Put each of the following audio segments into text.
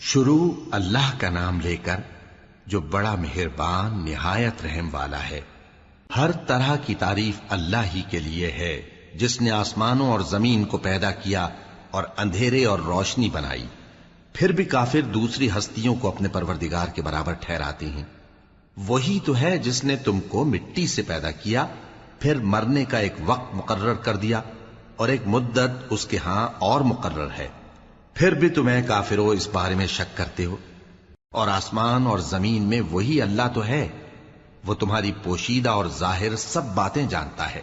شروع اللہ کا نام لے کر جو بڑا مہربان نہایت رحم والا ہے۔ ہر طرح کی تعریف اللہ ہی کے لیے ہے جس نے آسمانوں اور زمین کو پیدا کیا اور اندھیرے اور روشنی بنائی۔ پھر بھی کافر دوسری ہستیوں کو اپنے پروردگار کے برابر ٹھہراتے ہیں۔ وہی تو ہے جس نے تم کو مٹی سے پیدا کیا، پھر مرنے کا ایک وقت مقرر کر دیا اور ایک مدت اس کے ہاں اور مقرر ہے۔ پھر بھی تمہیں کافروں اس بارے میں شک کرتے ہو۔ اور آسمان اور زمین میں وہی اللہ تو ہے، وہ تمہاری پوشیدہ اور ظاہر سب باتیں جانتا ہے،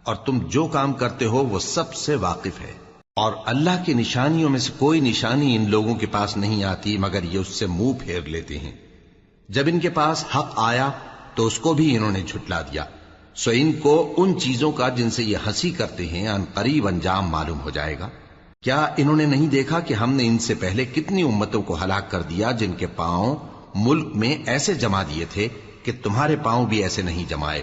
اور تم جو کام کرتے ہو وہ سب سے واقف ہے۔ اور اللہ کی نشانیوں میں سے کوئی نشانی ان لوگوں کے پاس نہیں آتی مگر یہ اس سے منہ پھیر لیتے ہیں۔ جب ان کے پاس حق آیا تو اس کو بھی انہوں نے جھٹلا دیا، سو ان کو ان چیزوں کا جن سے یہ ہنسی کرتے ہیں ان قریب انجام معلوم ہو جائے گا۔ کیا انہوں نے نہیں دیکھا کہ ہم نے ان سے پہلے کتنی امتوں کو ہلاک کر دیا جن کے پاؤں ملک میں ایسے جما دیے تھے کہ تمہارے پاؤں بھی ایسے نہیں جمائے،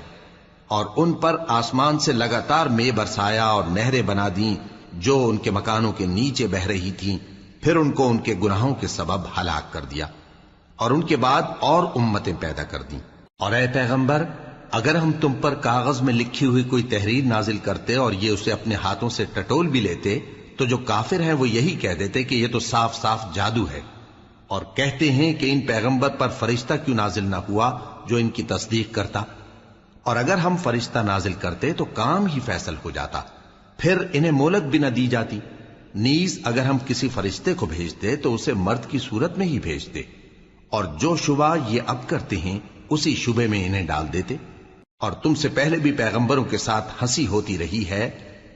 اور ان پر آسمان سے لگاتار مے برسایا اور نہریں بنا دیں جو ان کے مکانوں کے نیچے بہ رہی تھیں، پھر ان کو ان کے گناہوں کے سبب ہلاک کر دیا، اور ان کے بعد اور امتیں پیدا کر دیں۔ اور اے پیغمبر، اگر ہم تم پر کاغذ میں لکھی ہوئی کوئی تحریر نازل کرتے اور یہ اسے اپنے ہاتھوں سے ٹٹول بھی لیتے تو جو کافر ہیں وہ یہی کہہ دیتے کہ یہ تو صاف صاف جادو ہے، اور کہتے ہیں کہ ان پیغمبر پر فرشتہ کیوں نازل نہ ہوا جو ان کی تصدیق کرتا، اور اگر ہم فرشتہ نازل کرتے تو کام ہی فیصل ہو جاتا، پھر انہیں مہلت بھی نہ دی جاتی۔ نیز اگر ہم کسی فرشتے کو بھیجتے تو اسے مرد کی صورت میں ہی بھیجتے، اور جو شبہ یہ اب کرتے ہیں اسی شبے میں انہیں ڈال دیتے۔ اور تم سے پہلے بھی پیغمبروں کے ساتھ ہنسی ہوتی رہی ہے،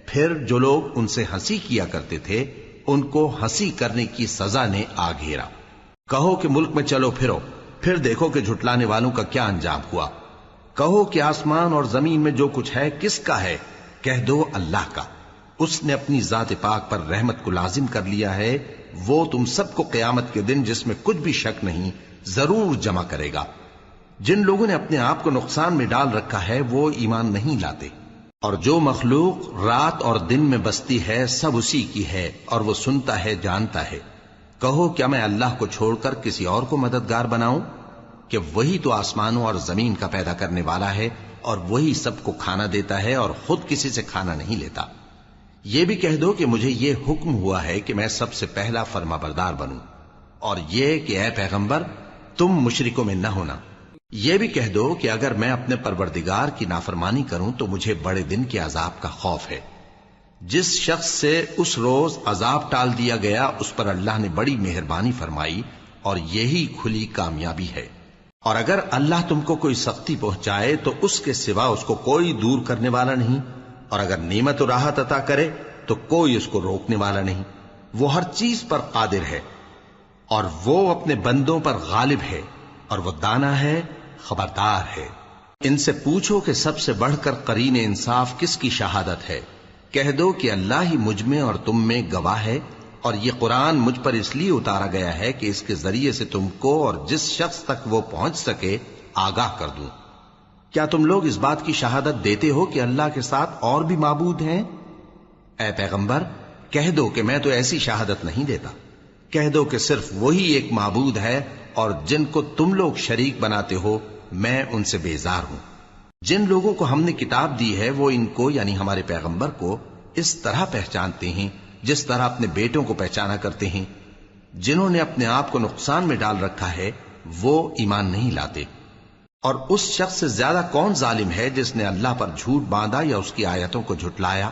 پھر جو لوگ ان سے ہنسی کیا کرتے تھے ان کو ہنسی کرنے کی سزا نے آ گھیرا۔ کہو کہ ملک میں چلو پھرو، پھر دیکھو کہ جھٹلانے والوں کا کیا انجام ہوا۔ کہو کہ آسمان اور زمین میں جو کچھ ہے کس کا ہے؟ کہہ دو اللہ کا۔ اس نے اپنی ذات پاک پر رحمت کو لازم کر لیا ہے، وہ تم سب کو قیامت کے دن جس میں کچھ بھی شک نہیں ضرور جمع کرے گا۔ جن لوگوں نے اپنے آپ کو نقصان میں ڈال رکھا ہے وہ ایمان نہیں لاتے، اور جو مخلوق رات اور دن میں بستی ہے سب اسی کی ہے، اور وہ سنتا ہے جانتا ہے۔ کہو کیا میں اللہ کو چھوڑ کر کسی اور کو مددگار بناؤں کہ وہی تو آسمانوں اور زمین کا پیدا کرنے والا ہے، اور وہی سب کو کھانا دیتا ہے اور خود کسی سے کھانا نہیں لیتا۔ یہ بھی کہہ دو کہ مجھے یہ حکم ہوا ہے کہ میں سب سے پہلا فرما بردار بنوں، اور یہ کہ اے پیغمبر تم مشرکوں میں نہ ہونا۔ یہ بھی کہہ دو کہ اگر میں اپنے پروردگار کی نافرمانی کروں تو مجھے بڑے دن کے عذاب کا خوف ہے۔ جس شخص سے اس روز عذاب ٹال دیا گیا اس پر اللہ نے بڑی مہربانی فرمائی، اور یہی کھلی کامیابی ہے۔ اور اگر اللہ تم کو کوئی سختی پہنچائے تو اس کے سوا اس کو کوئی دور کرنے والا نہیں، اور اگر نعمت و راحت عطا کرے تو کوئی اس کو روکنے والا نہیں۔ وہ ہر چیز پر قادر ہے، اور وہ اپنے بندوں پر غالب ہے، اور وہ دانا ہے، خبردار ہے۔ ان سے پوچھو کہ سب سے بڑھ کر قرین انصاف کس کی شہادت ہے؟ کہہ دو کہ اللہ ہی مجھ میں اور تم میں گواہ ہے، اور یہ قرآن مجھ پر اس لیے اتارا گیا ہے کہ اس کے ذریعے سے تم کو اور جس شخص تک وہ پہنچ سکے آگاہ کر دوں۔ کیا تم لوگ اس بات کی شہادت دیتے ہو کہ اللہ کے ساتھ اور بھی معبود ہیں؟ اے پیغمبر کہہ دو کہ میں تو ایسی شہادت نہیں دیتا۔ کہہ دو کہ صرف وہی ایک معبود ہے، اور جن کو تم لوگ شریک بناتے ہو میں ان سے بیزار ہوں۔ جن لوگوں کو ہم نے کتاب دی ہے وہ ان کو یعنی ہمارے پیغمبر کو اس طرح پہچانتے ہیں جس طرح اپنے بیٹوں کو پہچانا کرتے ہیں۔ جنہوں نے اپنے آپ کو نقصان میں ڈال رکھا ہے وہ ایمان نہیں لاتے۔ اور اس شخص سے زیادہ کون ظالم ہے جس نے اللہ پر جھوٹ باندھا یا اس کی آیتوں کو جھٹلایا؟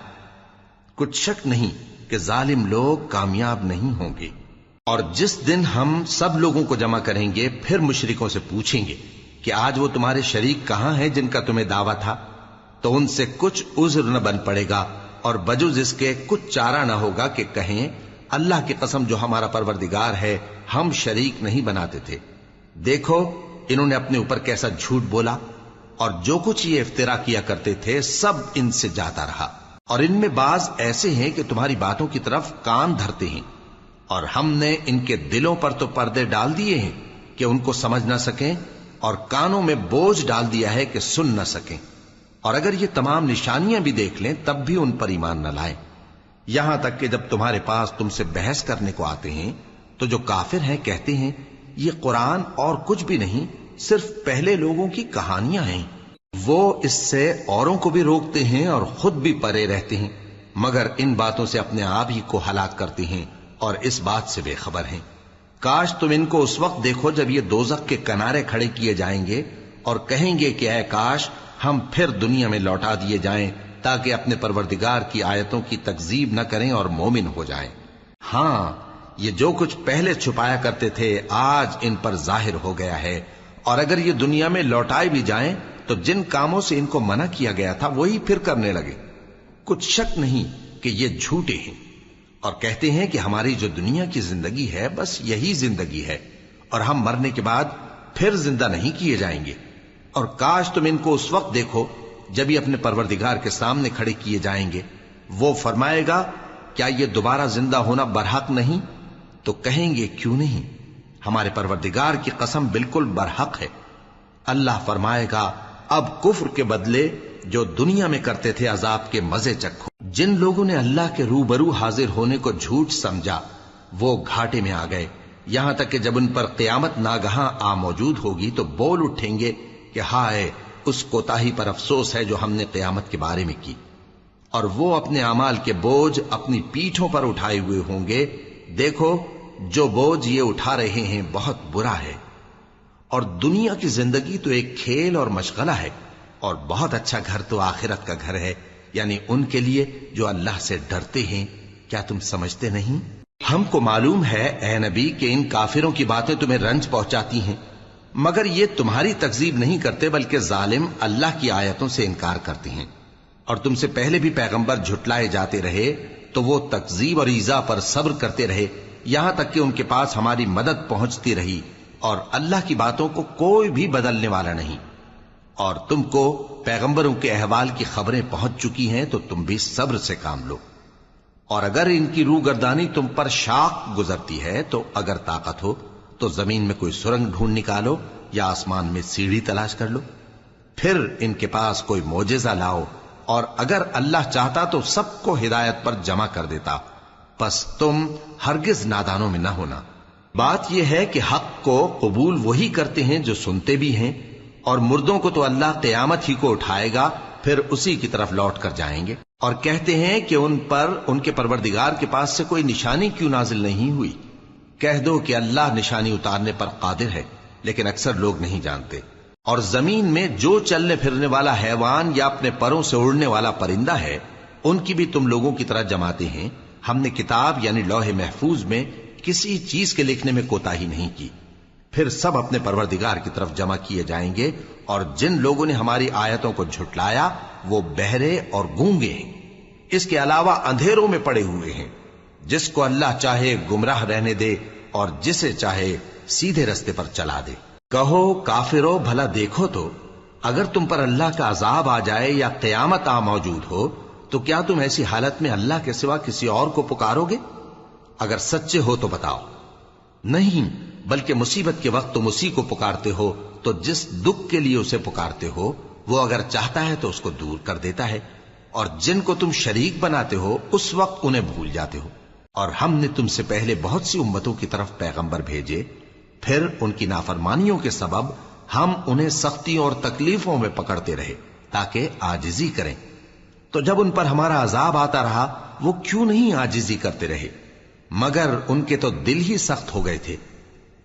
کچھ شک نہیں کہ ظالم لوگ کامیاب نہیں ہوں گے۔ اور جس دن ہم سب لوگوں کو جمع کریں گے پھر مشرکوں سے پوچھیں گے کہ آج وہ تمہارے شریک کہاں ہیں جن کا تمہیں دعویٰ تھا، تو ان سے کچھ عذر نہ بن پڑے گا، اور بجز اس کے کچھ چارہ نہ ہوگا کہ کہیں اللہ کی قسم جو ہمارا پروردگار ہے ہم شریک نہیں بناتے تھے۔ دیکھو انہوں نے اپنے اوپر کیسا جھوٹ بولا، اور جو کچھ یہ افترا کیا کرتے تھے سب ان سے جاتا رہا۔ اور ان میں بعض ایسے ہیں کہ تمہاری باتوں کی طرف کان دھرتے ہیں، اور ہم نے ان کے دلوں پر تو پردے ڈال دیے ہیں کہ ان کو سمجھ نہ سکیں، اور کانوں میں بوجھ ڈال دیا ہے کہ سن نہ سکیں۔ اور اگر یہ تمام نشانیاں بھی دیکھ لیں تب بھی ان پر ایمان نہ لائیں، یہاں تک کہ جب تمہارے پاس تم سے بحث کرنے کو آتے ہیں تو جو کافر ہیں کہتے ہیں یہ قرآن اور کچھ بھی نہیں، صرف پہلے لوگوں کی کہانیاں ہیں۔ وہ اس سے اوروں کو بھی روکتے ہیں اور خود بھی پرے رہتے ہیں، مگر ان باتوں سے اپنے آپ ہی کو ہلاک کرتے ہیں اور اس بات سے بے خبر ہیں۔ کاش تم ان کو اس وقت دیکھو جب یہ دوزخ کے کنارے کھڑے کیے جائیں گے اور کہیں گے کہ اے کاش ہم پھر دنیا میں لوٹا دیے جائیں تاکہ اپنے پروردگار کی آیتوں کی تکذیب نہ کریں اور مومن ہو جائیں۔ ہاں، یہ جو کچھ پہلے چھپایا کرتے تھے آج ان پر ظاہر ہو گیا ہے، اور اگر یہ دنیا میں لوٹائے بھی جائیں تو جن کاموں سے ان کو منع کیا گیا تھا وہی پھر کرنے لگے۔ کچھ شک نہیں کہ یہ جھوٹے ہیں، اور کہتے ہیں کہ ہماری جو دنیا کی زندگی ہے بس یہی زندگی ہے، اور ہم مرنے کے بعد پھر زندہ نہیں کیے جائیں گے۔ اور کاش تم ان کو اس وقت دیکھو جب یہ اپنے پروردگار کے سامنے کھڑے کیے جائیں گے، وہ فرمائے گا کیا یہ دوبارہ زندہ ہونا برحق نہیں؟ تو کہیں گے کیوں نہیں، ہمارے پروردگار کی قسم بالکل برحق ہے۔ اللہ فرمائے گا اب کفر کے بدلے جو دنیا میں کرتے تھے عذاب کے مزے چکھو۔ جن لوگوں نے اللہ کے روبرو حاضر ہونے کو جھوٹ سمجھا وہ گھاٹے میں آ گئے، یہاں تک کہ جب ان پر قیامت ناگہاں آ موجود ہوگی تو بول اٹھیں گے کہ ہائے اس کوتاہی پر افسوس ہے جو ہم نے قیامت کے بارے میں کی، اور وہ اپنے اعمال کے بوجھ اپنی پیٹھوں پر اٹھائے ہوئے ہوں گے۔ دیکھو جو بوجھ یہ اٹھا رہے ہیں بہت برا ہے، اور دنیا کی زندگی تو ایک کھیل اور مشغلہ ہے، اور بہت اچھا گھر تو آخرت کا گھر ہے، یعنی ان کے لیے جو اللہ سے ڈرتے ہیں۔ کیا تم سمجھتے نہیں؟ ہم کو معلوم ہے اے نبی کہ ان کافروں کی باتیں تمہیں رنج پہنچاتی ہیں، مگر یہ تمہاری تکذیب نہیں کرتے بلکہ ظالم اللہ کی آیتوں سے انکار کرتے ہیں، اور تم سے پہلے بھی پیغمبر جھٹلائے جاتے رہے تو وہ تکذیب اور ایذا پر صبر کرتے رہے، یہاں تک کہ ان کے پاس ہماری مدد پہنچتی رہی، اور اللہ کی باتوں کو کوئی بھی بدلنے والا نہیں۔ اور تم کو پیغمبروں کے احوال کی خبریں پہنچ چکی ہیں تو تم بھی صبر سے کام لو، اور اگر ان کی روح گردانی تم پر شاق گزرتی ہے تو اگر طاقت ہو تو زمین میں کوئی سرنگ ڈھونڈ نکالو یا آسمان میں سیڑھی تلاش کر لو، پھر ان کے پاس کوئی معجزہ لاؤ، اور اگر اللہ چاہتا تو سب کو ہدایت پر جمع کر دیتا، پس تم ہرگز نادانوں میں نہ ہونا۔ بات یہ ہے کہ حق کو قبول وہی کرتے ہیں جو سنتے بھی ہیں، اور مردوں کو تو اللہ قیامت ہی کو اٹھائے گا، پھر اسی کی طرف لوٹ کر جائیں گے۔ اور کہتے ہیں کہ ان پر ان کے پروردگار کے پاس سے کوئی نشانی کیوں نازل نہیں ہوئی؟ کہہ دو کہ اللہ نشانی اتارنے پر قادر ہے، لیکن اکثر لوگ نہیں جانتے۔ اور زمین میں جو چلنے پھرنے والا حیوان یا اپنے پروں سے اڑنے والا پرندہ ہے ان کی بھی تم لوگوں کی طرح جماتے ہیں۔ ہم نے کتاب یعنی لوح محفوظ میں کسی چیز کے لکھنے میں کوتاہی نہیں کی، پھر سب اپنے پروردگار کی طرف جمع کیے جائیں گے۔ اور جن لوگوں نے ہماری آیتوں کو جھٹلایا وہ بہرے اور گونگے ہیں، اس کے علاوہ اندھیروں میں پڑے ہوئے ہیں۔ جس کو اللہ چاہے گمراہ رہنے دے اور جسے چاہے سیدھے رستے پر چلا دے۔ کہو کافرو بھلا دیکھو تو اگر تم پر اللہ کا عذاب آ جائے یا قیامت آ موجود ہو تو کیا تم ایسی حالت میں اللہ کے سوا کسی اور کو پکارو گے؟ اگر سچے ہو تو بتاؤ۔ نہیں، بلکہ مصیبت کے وقت تم اسی کو پکارتے ہو، تو جس دکھ کے لیے اسے پکارتے ہو وہ اگر چاہتا ہے تو اس کو دور کر دیتا ہے، اور جن کو تم شریک بناتے ہو اس وقت انہیں بھول جاتے ہو۔ اور ہم نے تم سے پہلے بہت سی امتوں کی طرف پیغمبر بھیجے، پھر ان کی نافرمانیوں کے سبب ہم انہیں سختیوں اور تکلیفوں میں پکڑتے رہے تاکہ عاجزی کریں۔ تو جب ان پر ہمارا عذاب آتا رہا وہ کیوں نہیں عاجزی کرتے رہے، مگر ان کے تو دل ہی سخت ہو گئے تھے،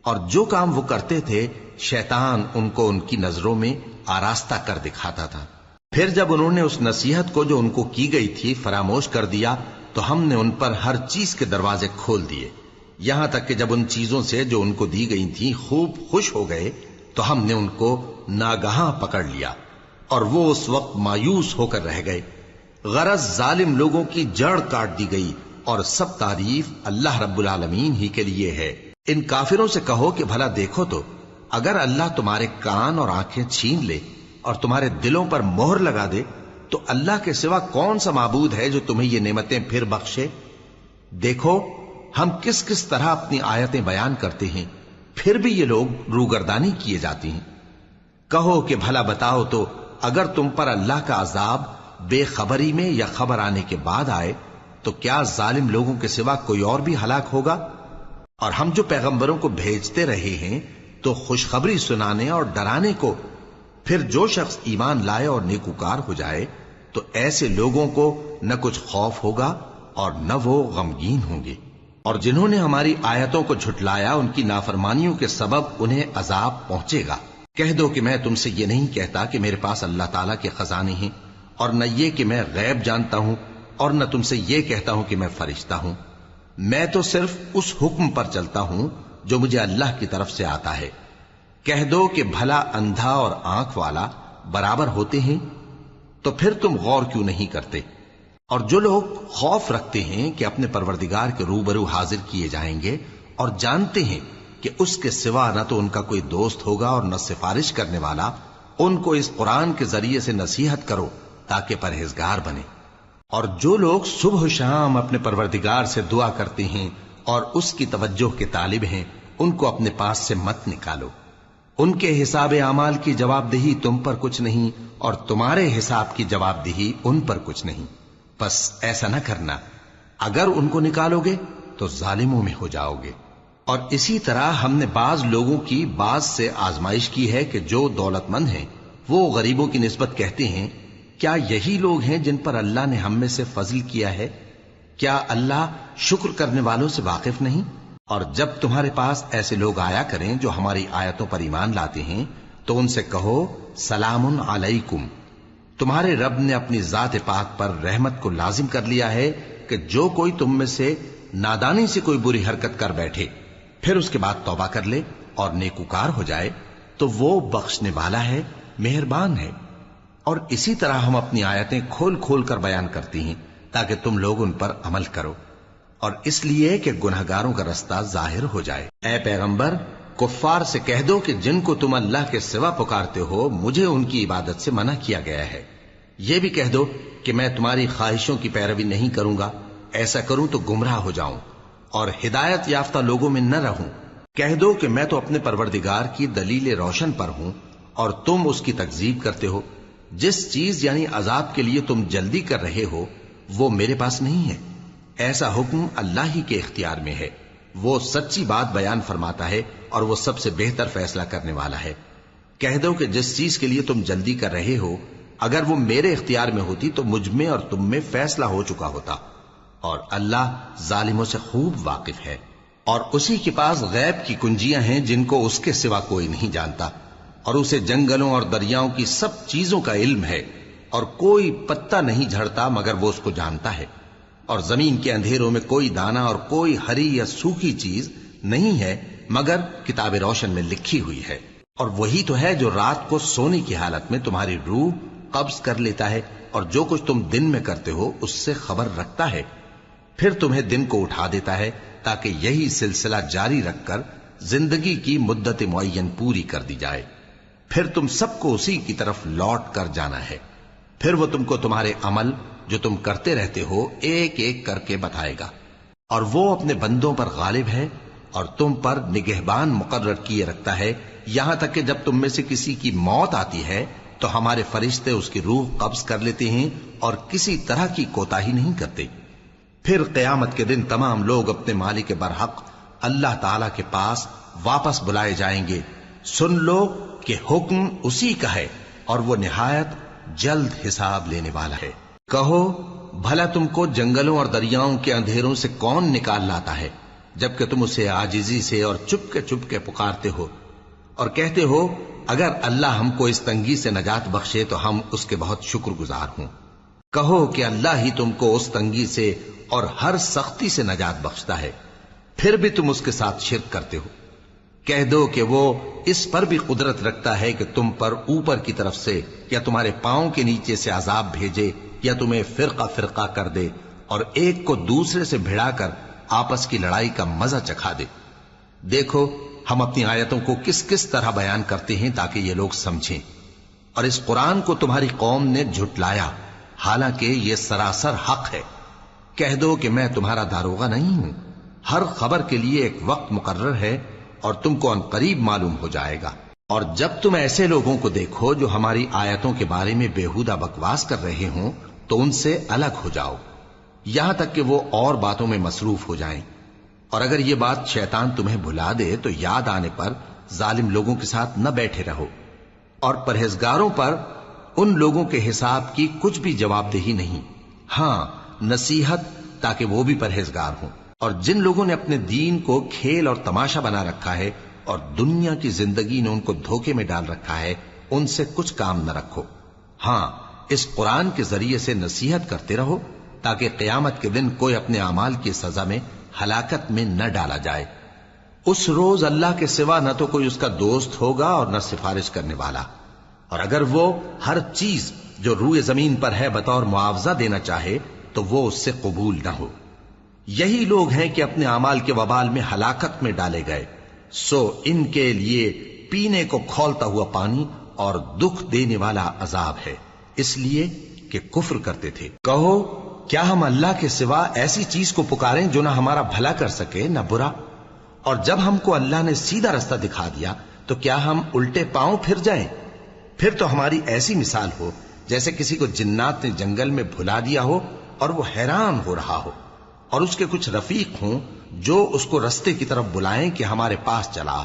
اور جو کام وہ کرتے تھے شیطان ان کو ان کی نظروں میں آراستہ کر دکھاتا تھا۔ پھر جب انہوں نے اس نصیحت کو جو ان کو کی گئی تھی فراموش کر دیا تو ہم نے ان پر ہر چیز کے دروازے کھول دیے، یہاں تک کہ جب ان چیزوں سے جو ان کو دی گئی تھی خوب خوش ہو گئے تو ہم نے ان کو ناگہاں پکڑ لیا، اور وہ اس وقت مایوس ہو کر رہ گئے۔ غرض ظالم لوگوں کی جڑ کاٹ دی گئی، اور سب تعریف اللہ رب العالمین ہی کے لیے ہے۔ ان کافروں سے کہو کہ بھلا دیکھو تو اگر اللہ تمہارے کان اور آنکھیں چھین لے اور تمہارے دلوں پر مہر لگا دے تو اللہ کے سوا کون سا معبود ہے جو تمہیں یہ نعمتیں پھر بخشے؟ دیکھو ہم کس کس طرح اپنی آیتیں بیان کرتے ہیں، پھر بھی یہ لوگ روگردانی کیے جاتی ہیں۔ کہو کہ بھلا بتاؤ تو اگر تم پر اللہ کا عذاب بے خبری میں یا خبر آنے کے بعد آئے تو کیا ظالم لوگوں کے سوا کوئی اور بھی ہلاک ہوگا؟ اور ہم جو پیغمبروں کو بھیجتے رہے ہیں تو خوشخبری سنانے اور ڈرانے کو، پھر جو شخص ایمان لائے اور نیکوکار ہو جائے تو ایسے لوگوں کو نہ کچھ خوف ہوگا اور نہ وہ غمگین ہوں گے۔ اور جنہوں نے ہماری آیتوں کو جھٹلایا ان کی نافرمانیوں کے سبب انہیں عذاب پہنچے گا۔ کہہ دو کہ میں تم سے یہ نہیں کہتا کہ میرے پاس اللہ تعالیٰ کے خزانے ہیں، اور نہ یہ کہ میں غیب جانتا ہوں، اور نہ تم سے یہ کہتا ہوں کہ میں فرشتہ ہوں۔ میں تو صرف اس حکم پر چلتا ہوں جو مجھے اللہ کی طرف سے آتا ہے۔ کہہ دو کہ بھلا اندھا اور آنکھ والا برابر ہوتے ہیں؟ تو پھر تم غور کیوں نہیں کرتے؟ اور جو لوگ خوف رکھتے ہیں کہ اپنے پروردگار کے روبرو حاضر کیے جائیں گے اور جانتے ہیں کہ اس کے سوا نہ تو ان کا کوئی دوست ہوگا اور نہ سفارش کرنے والا، ان کو اس قرآن کے ذریعے سے نصیحت کرو تاکہ پرہیزگار بنے۔ اور جو لوگ صبح و شام اپنے پروردگار سے دعا کرتے ہیں اور اس کی توجہ کے طالب ہیں، ان کو اپنے پاس سے مت نکالو۔ ان کے حساب اعمال کی جواب دہی تم پر کچھ نہیں، اور تمہارے حساب کی جواب دہی ان پر کچھ نہیں۔ بس ایسا نہ کرنا، اگر ان کو نکالو گے تو ظالموں میں ہو جاؤ گے۔ اور اسی طرح ہم نے بعض لوگوں کی بعض سے آزمائش کی ہے کہ جو دولت مند ہیں وہ غریبوں کی نسبت کہتے ہیں کیا یہی لوگ ہیں جن پر اللہ نے ہم میں سے فضل کیا ہے؟ کیا اللہ شکر کرنے والوں سے واقف نہیں؟ اور جب تمہارے پاس ایسے لوگ آیا کریں جو ہماری آیتوں پر ایمان لاتے ہیں تو ان سے کہو سلام علیکم، تمہارے رب نے اپنی ذات پاک پر رحمت کو لازم کر لیا ہے کہ جو کوئی تم میں سے نادانی سے کوئی بری حرکت کر بیٹھے پھر اس کے بعد توبہ کر لے اور نیکوکار ہو جائے تو وہ بخشنے والا ہے، مہربان ہے۔ اور اسی طرح ہم اپنی آیتیں کھول کھول کر بیان کرتی ہیں تاکہ تم لوگ ان پر عمل کرو، اور اس لیے کہ گنہگاروں کا رستہ ظاہر ہو جائے۔ اے پیغمبر، کفار سے کہہ دو کہ جن کو تم اللہ کے سوا پکارتے ہو مجھے ان کی عبادت سے منع کیا گیا ہے۔ یہ بھی کہہ دو کہ میں تمہاری خواہشوں کی پیروی نہیں کروں گا، ایسا کروں تو گمراہ ہو جاؤں اور ہدایت یافتہ لوگوں میں نہ رہوں۔ کہہ دو کہ میں تو اپنے پروردگار کی دلیل روشن پر ہوں اور تم اس کی تکذیب کرتے ہو۔ جس چیز یعنی عذاب کے لیے تم جلدی کر رہے ہو وہ میرے پاس نہیں ہے، ایسا حکم اللہ ہی کے اختیار میں ہے۔ وہ سچی بات بیان فرماتا ہے اور وہ سب سے بہتر فیصلہ کرنے والا ہے۔ کہہ دو کہ جس چیز کے لیے تم جلدی کر رہے ہو اگر وہ میرے اختیار میں ہوتی تو مجھ میں اور تم میں فیصلہ ہو چکا ہوتا، اور اللہ ظالموں سے خوب واقف ہے۔ اور اسی کے پاس غیب کی کنجیاں ہیں جن کو اس کے سوا کوئی نہیں جانتا، اور اسے جنگلوں اور دریاؤں کی سب چیزوں کا علم ہے، اور کوئی پتا نہیں جھڑتا مگر وہ اس کو جانتا ہے، اور زمین کے اندھیروں میں کوئی دانہ اور کوئی ہری یا سوکھی چیز نہیں ہے مگر کتاب روشن میں لکھی ہوئی ہے۔ اور وہی تو ہے جو رات کو سونے کی حالت میں تمہاری روح قبض کر لیتا ہے اور جو کچھ تم دن میں کرتے ہو اس سے خبر رکھتا ہے، پھر تمہیں دن کو اٹھا دیتا ہے تاکہ یہی سلسلہ جاری رکھ کر زندگی کی مدت معین پوری کر دی جائے، پھر تم سب کو اسی کی طرف لوٹ کر جانا ہے، پھر وہ تم کو تمہارے عمل جو تم کرتے رہتے ہو ایک ایک کر کے بتائے گا، اور وہ اپنے بندوں پر غالب ہے اور تم پر نگہبان مقرر کیے رکھتا ہے، یہاں تک کہ جب تم میں سے کسی کی موت آتی ہے تو ہمارے فرشتے اس کی روح قبض کر لیتے ہیں اور کسی طرح کی کوتاہی نہیں کرتے۔ پھر قیامت کے دن تمام لوگ اپنے مالک برحق اللہ تعالی کے پاس واپس بلائے جائیں گے۔ سن لو کہ حکم اسی کا ہے اور وہ نہایت جلد حساب لینے والا ہے۔ کہو بھلا تم کو جنگلوں اور دریاؤں کے اندھیروں سے کون نکال لاتا ہے جبکہ تم اسے عاجزی سے اور چپ کے پکارتے ہو اور کہتے ہو اگر اللہ ہم کو اس تنگی سے نجات بخشے تو ہم اس کے بہت شکر گزار ہوں۔ کہو کہ اللہ ہی تم کو اس تنگی سے اور ہر سختی سے نجات بخشتا ہے، پھر بھی تم اس کے ساتھ شرک کرتے ہو۔ کہہ دو کہ وہ اس پر بھی قدرت رکھتا ہے کہ تم پر اوپر کی طرف سے یا تمہارے پاؤں کے نیچے سے عذاب بھیجے یا تمہیں فرقہ فرقہ کر دے اور ایک کو دوسرے سے بھڑا کر آپس کی لڑائی کا مزہ چکھا دے۔ دیکھو ہم اپنی آیتوں کو کس کس طرح بیان کرتے ہیں تاکہ یہ لوگ سمجھیں، اور اس قرآن کو تمہاری قوم نے جھٹلایا حالانکہ یہ سراسر حق ہے۔ کہہ دو کہ میں تمہارا داروغہ نہیں ہوں، ہر خبر کے لیے ایک وقت مقرر ہے اور تم کو ان قریب معلوم ہو جائے گا۔ اور جب تم ایسے لوگوں کو دیکھو جو ہماری آیتوں کے بارے میں بےہودہ بکواس کر رہے ہوں تو ان سے الگ ہو جاؤ یہاں تک کہ وہ اور باتوں میں مصروف ہو جائیں۔ اور اگر یہ بات شیطان تمہیں بھلا دے تو یاد آنے پر ظالم لوگوں کے ساتھ نہ بیٹھے رہو، اور پرہیزگاروں پر ان لوگوں کے حساب کی کچھ بھی جواب دہی نہیں، ہاں نصیحت تاکہ وہ بھی پرہیزگار ہوں۔ اور جن لوگوں نے اپنے دین کو کھیل اور تماشا بنا رکھا ہے اور دنیا کی زندگی نے ان کو دھوکے میں ڈال رکھا ہے، ان سے کچھ کام نہ رکھو، ہاں اس قرآن کے ذریعے سے نصیحت کرتے رہو تاکہ قیامت کے دن کوئی اپنے اعمال کی سزا میں ہلاکت میں نہ ڈالا جائے۔ اس روز اللہ کے سوا نہ تو کوئی اس کا دوست ہوگا اور نہ سفارش کرنے والا، اور اگر وہ ہر چیز جو روئے زمین پر ہے بطور معاوضہ دینا چاہے تو وہ اس سے قبول نہ ہو۔ یہی لوگ ہیں کہ اپنے اعمال کے وبال میں ہلاکت میں ڈالے گئے، سو ان کے لیے پینے کو کھولتا ہوا پانی اور دکھ دینے والا عذاب ہے، اس لیے کہ کفر کرتے تھے۔ کہو کیا ہم اللہ کے سوا ایسی چیز کو پکاریں جو نہ ہمارا بھلا کر سکے نہ برا؟ اور جب ہم کو اللہ نے سیدھا رستہ دکھا دیا تو کیا ہم الٹے پاؤں پھر جائیں؟ پھر تو ہماری ایسی مثال ہو جیسے کسی کو جنات نے جنگل میں بھلا دیا ہو اور وہ حیران ہو رہا ہو، اور اس کے کچھ رفیق ہوں جو اس کو رستے کی طرف بلائیں کہ ہمارے پاس چلا۔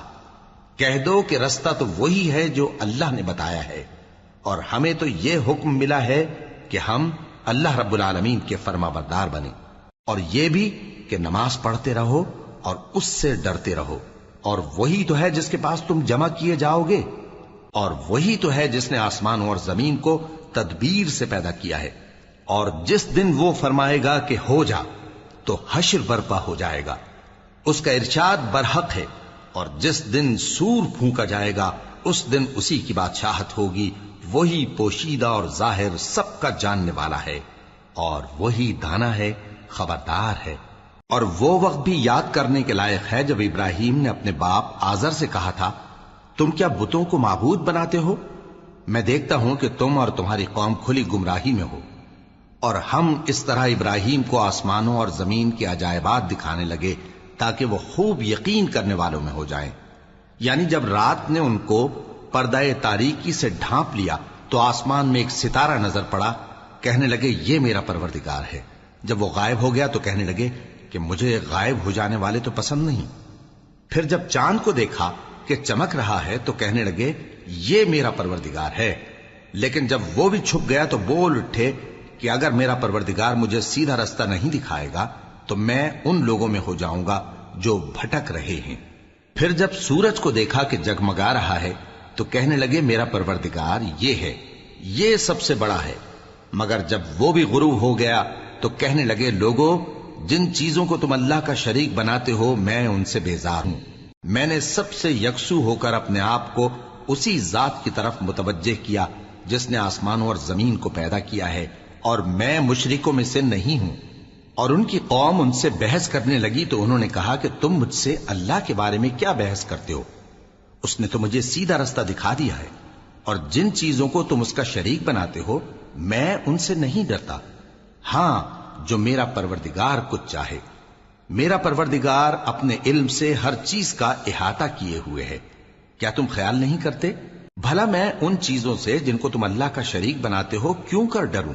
کہہ دو کہ رستہ تو وہی ہے جو اللہ نے بتایا ہے، اور ہمیں تو یہ حکم ملا ہے کہ ہم اللہ رب العالمین کے فرما بردار بنیں، اور یہ بھی کہ نماز پڑھتے رہو اور اس سے ڈرتے رہو، اور وہی تو ہے جس کے پاس تم جمع کیے جاؤ گے، اور وہی تو ہے جس نے آسمانوں اور زمین کو تدبیر سے پیدا کیا ہے، اور جس دن وہ فرمائے گا کہ ہو جا تو حشر برپا ہو جائے گا، اس کا ارشاد برحق ہے، اور جس دن سور پھونکا جائے گا اس دن اسی کی بادشاہت ہوگی، وہی پوشیدہ اور ظاہر سب کا جاننے والا ہے، اور وہی دانا ہے، خبردار ہے۔ اور وہ وقت بھی یاد کرنے کے لائق ہے جب ابراہیم نے اپنے باپ آزر سے کہا تھا، تم کیا بتوں کو معبود بناتے ہو؟ میں دیکھتا ہوں کہ تم اور تمہاری قوم کھلی گمراہی میں ہو۔ اور ہم اس طرح ابراہیم کو آسمانوں اور زمین کے عجائبات دکھانے لگے تاکہ وہ خوب یقین کرنے والوں میں ہو جائیں۔ یعنی جب رات نے ان کو پردہ تاریکی سے ڈھانپ لیا تو آسمان میں ایک ستارہ نظر پڑا، کہنے لگے یہ میرا پروردگار ہے۔ جب وہ غائب ہو گیا تو کہنے لگے کہ مجھے غائب ہو جانے والے تو پسند نہیں۔ پھر جب چاند کو دیکھا کہ چمک رہا ہے تو کہنے لگے یہ میرا پروردگار ہے، لیکن جب وہ بھی چھپ گیا تو بول اٹھے کہ اگر میرا پروردگار مجھے سیدھا رستہ نہیں دکھائے گا تو میں ان لوگوں میں ہو جاؤں گا جو بھٹک رہے ہیں۔ پھر جب سورج کو دیکھا کہ جگمگا رہا ہے تو کہنے لگے میرا پروردگار یہ ہے، یہ سب سے بڑا ہے۔ مگر جب وہ بھی غروب ہو گیا تو کہنے لگے لوگو، جن چیزوں کو تم اللہ کا شریک بناتے ہو میں ان سے بیزار ہوں۔ میں نے سب سے یکسو ہو کر اپنے آپ کو اسی ذات کی طرف متوجہ کیا جس نے آسمانوں اور زمین کو پیدا کیا ہے، اور میں مشرکوں میں سے نہیں ہوں۔ اور ان کی قوم ان سے بحث کرنے لگی تو انہوں نے کہا کہ تم مجھ سے اللہ کے بارے میں کیا بحث کرتے ہو؟ اس نے تو مجھے سیدھا رستہ دکھا دیا ہے، اور جن چیزوں کو تم اس کا شریک بناتے ہو میں ان سے نہیں ڈرتا، ہاں جو میرا پروردگار کچھ چاہے۔ میرا پروردگار اپنے علم سے ہر چیز کا احاطہ کیے ہوئے ہے۔ کیا تم خیال نہیں کرتے؟ بھلا میں ان چیزوں سے جن کو تم اللہ کا شریک بناتے ہو کیوں کر ڈروں،